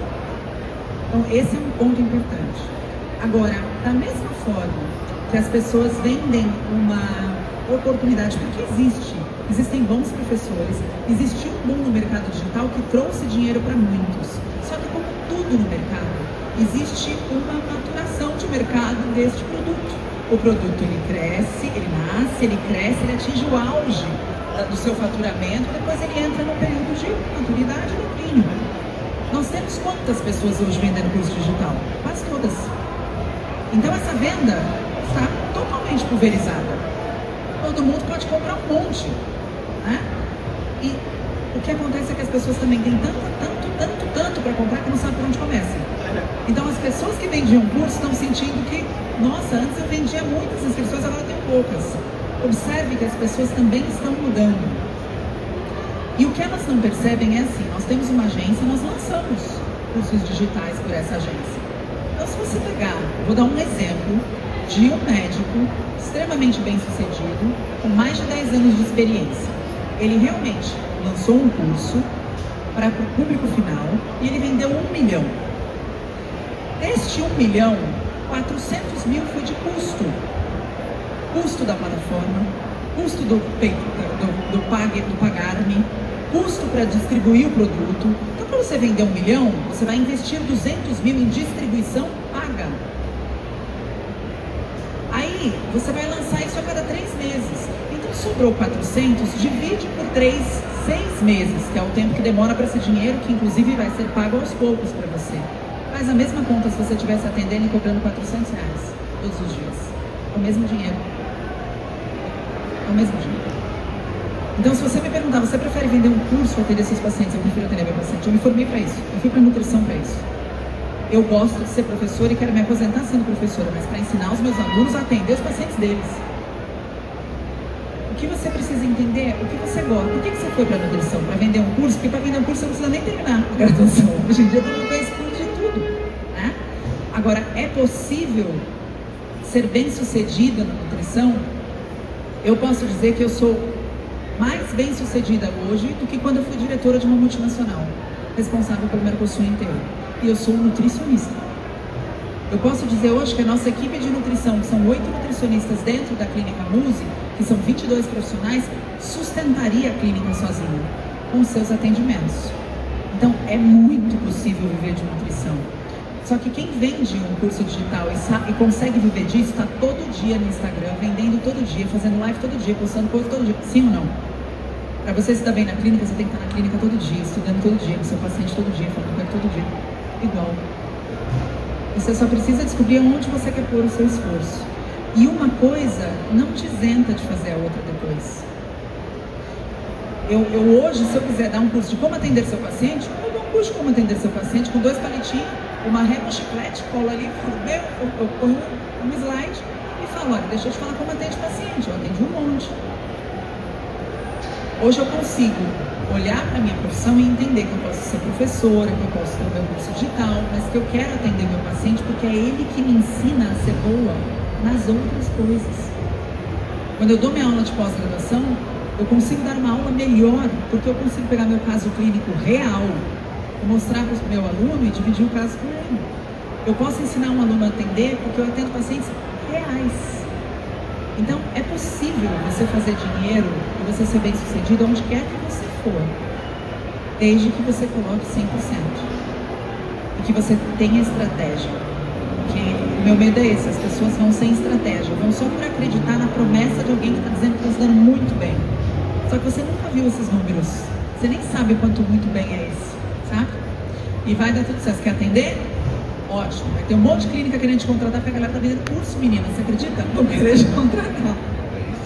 D: Então esse é um ponto importante. Agora, da mesma forma que as pessoas vendem uma oportunidade, porque existem bons professores, existe um boom no mercado digital que trouxe dinheiro para muitos. Só que como tudo no mercado, existe uma maturação de mercado deste produto. O produto ele cresce, ele nasce, ele cresce, ele atinge o auge do seu faturamento, depois ele entra no período de maturidade e declínio. Nós temos quantas pessoas hoje vendendo curso digital? Quase todas. Então essa venda está totalmente pulverizada. Todo mundo pode comprar um monte, né? E o que acontece é que as pessoas também têm tanto para comprar que não sabem por onde começa. Então as pessoas que vendiam curso estão sentindo que, nossa, antes eu vendia muitas inscrições, agora eu tenho poucas. Observe que as pessoas também estão mudando. E o que elas não percebem é assim, nós temos uma agência, nós lançamos cursos digitais por essa agência. Então se você pegar, vou dar um exemplo de um médico extremamente bem sucedido, com mais de 10 anos de experiência. Ele realmente lançou um curso para o público final e ele vendeu 1 milhão. Deste 1 milhão, 400 mil foi de custo. Custo da plataforma, custo do Pagar.me, custo para distribuir o produto. Então, para você vender 1 milhão, você vai investir 200 mil em distribuição paga. Aí, você vai lançar isso a cada 3 meses. Então, sobrou 400, divide por 6 meses, que é o tempo que demora para esse dinheiro, que inclusive vai ser pago aos poucos para você. Faz a mesma conta se você estivesse atendendo e cobrando R$400 todos os dias. É o mesmo dinheiro. É o mesmo dinheiro. Então, se você me perguntar, você prefere vender um curso ou atender seus pacientes? Eu prefiro atender meu paciente. Eu me formei para isso. Eu fui para nutrição para isso. Eu gosto de ser professora e quero me aposentar sendo professora, mas para ensinar os meus alunos a atender os pacientes deles. O que você precisa entender é o que você gosta. Por que você foi para a nutrição? Para vender um curso? Porque para vender um curso você não precisa nem terminar a graduação. Hoje em dia todo mundo vai explodir tudo, né? Agora, é possível ser bem sucedida na nutrição? Eu posso dizer que eu sou mais bem sucedida hoje do que quando eu fui diretora de uma multinacional, responsável pelo Mercosul inteiro. E eu sou nutricionista. Eu posso dizer hoje que a nossa equipe de nutrição, que são 8 nutricionistas dentro da Clínica Muse, que são 22 profissionais, sustentaria a clínica sozinha, com seus atendimentos. Então, é muito possível viver de nutrição. Só que quem vende um curso digital e consegue viver disso, está todo dia no Instagram, vendendo todo dia, fazendo live todo dia, postando coisa todo dia. Sim ou não? Para você se dar bem na clínica, você tem que estar na clínica todo dia, estudando todo dia, com seu paciente todo dia, falando com ele todo dia. Igual. Você só precisa descobrir onde você quer pôr o seu esforço. E uma coisa não te isenta de fazer a outra depois. Eu hoje, se eu quiser dar um curso de como atender seu paciente, eu dou um curso de como atender seu paciente com 2 palitinhos, uma régua, um chiclete, colo ali, eu ponho um slide e falo, olha, deixa eu te falar como atende o paciente. Eu atendi um monte. Hoje eu consigo olhar para a minha profissão e entender que eu posso ser professora, que eu posso ter o meu curso digital, mas que eu quero atender meu paciente porque é ele que me ensina a ser boa nas outras coisas. Quando eu dou minha aula de pós-graduação, eu consigo dar uma aula melhor, porque eu consigo pegar meu caso clínico real, mostrar para o meu aluno e dividir o caso com ele. Eu posso ensinar um aluno a atender porque eu atendo pacientes reais. Então, é possível você fazer dinheiro e você ser bem-sucedido onde quer que você for, desde que você coloque 100% e que você tenha estratégia. Porque o meu medo é esse, as pessoas vão sem estratégia, vão só por acreditar na promessa de alguém que está dizendo que está se dando muito bem. Só que você nunca viu esses números, você nem sabe quanto muito bem é esse, sabe? E vai dar tudo certo. Você quer atender? Ótimo. Vai ter um monte de clínica querendo te contratar, porque a galera tá vendendo curso, menina. Você acredita? Vou querer te contratar.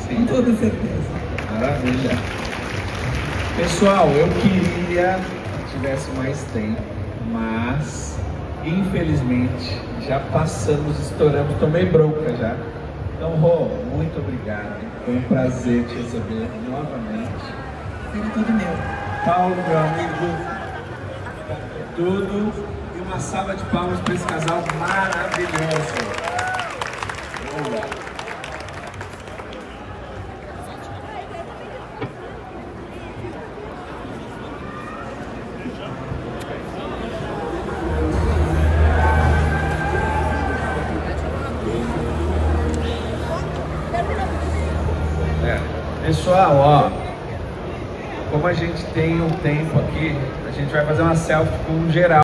D: Sim. Com toda certeza.
C: Maravilha. Pessoal, eu queria que tivesse mais tempo, mas infelizmente já passamos, estouramos, tomei bronca já. Então, Rô, muito obrigado. Foi um prazer te receber novamente.
D: Era todo meu.
C: Paulo, meu amigo, tudo. E uma salva de palmas para esse casal maravilhoso. Boa. Pessoal, ó, como a gente tem um tempo aqui, a gente vai fazer uma selfie com geral.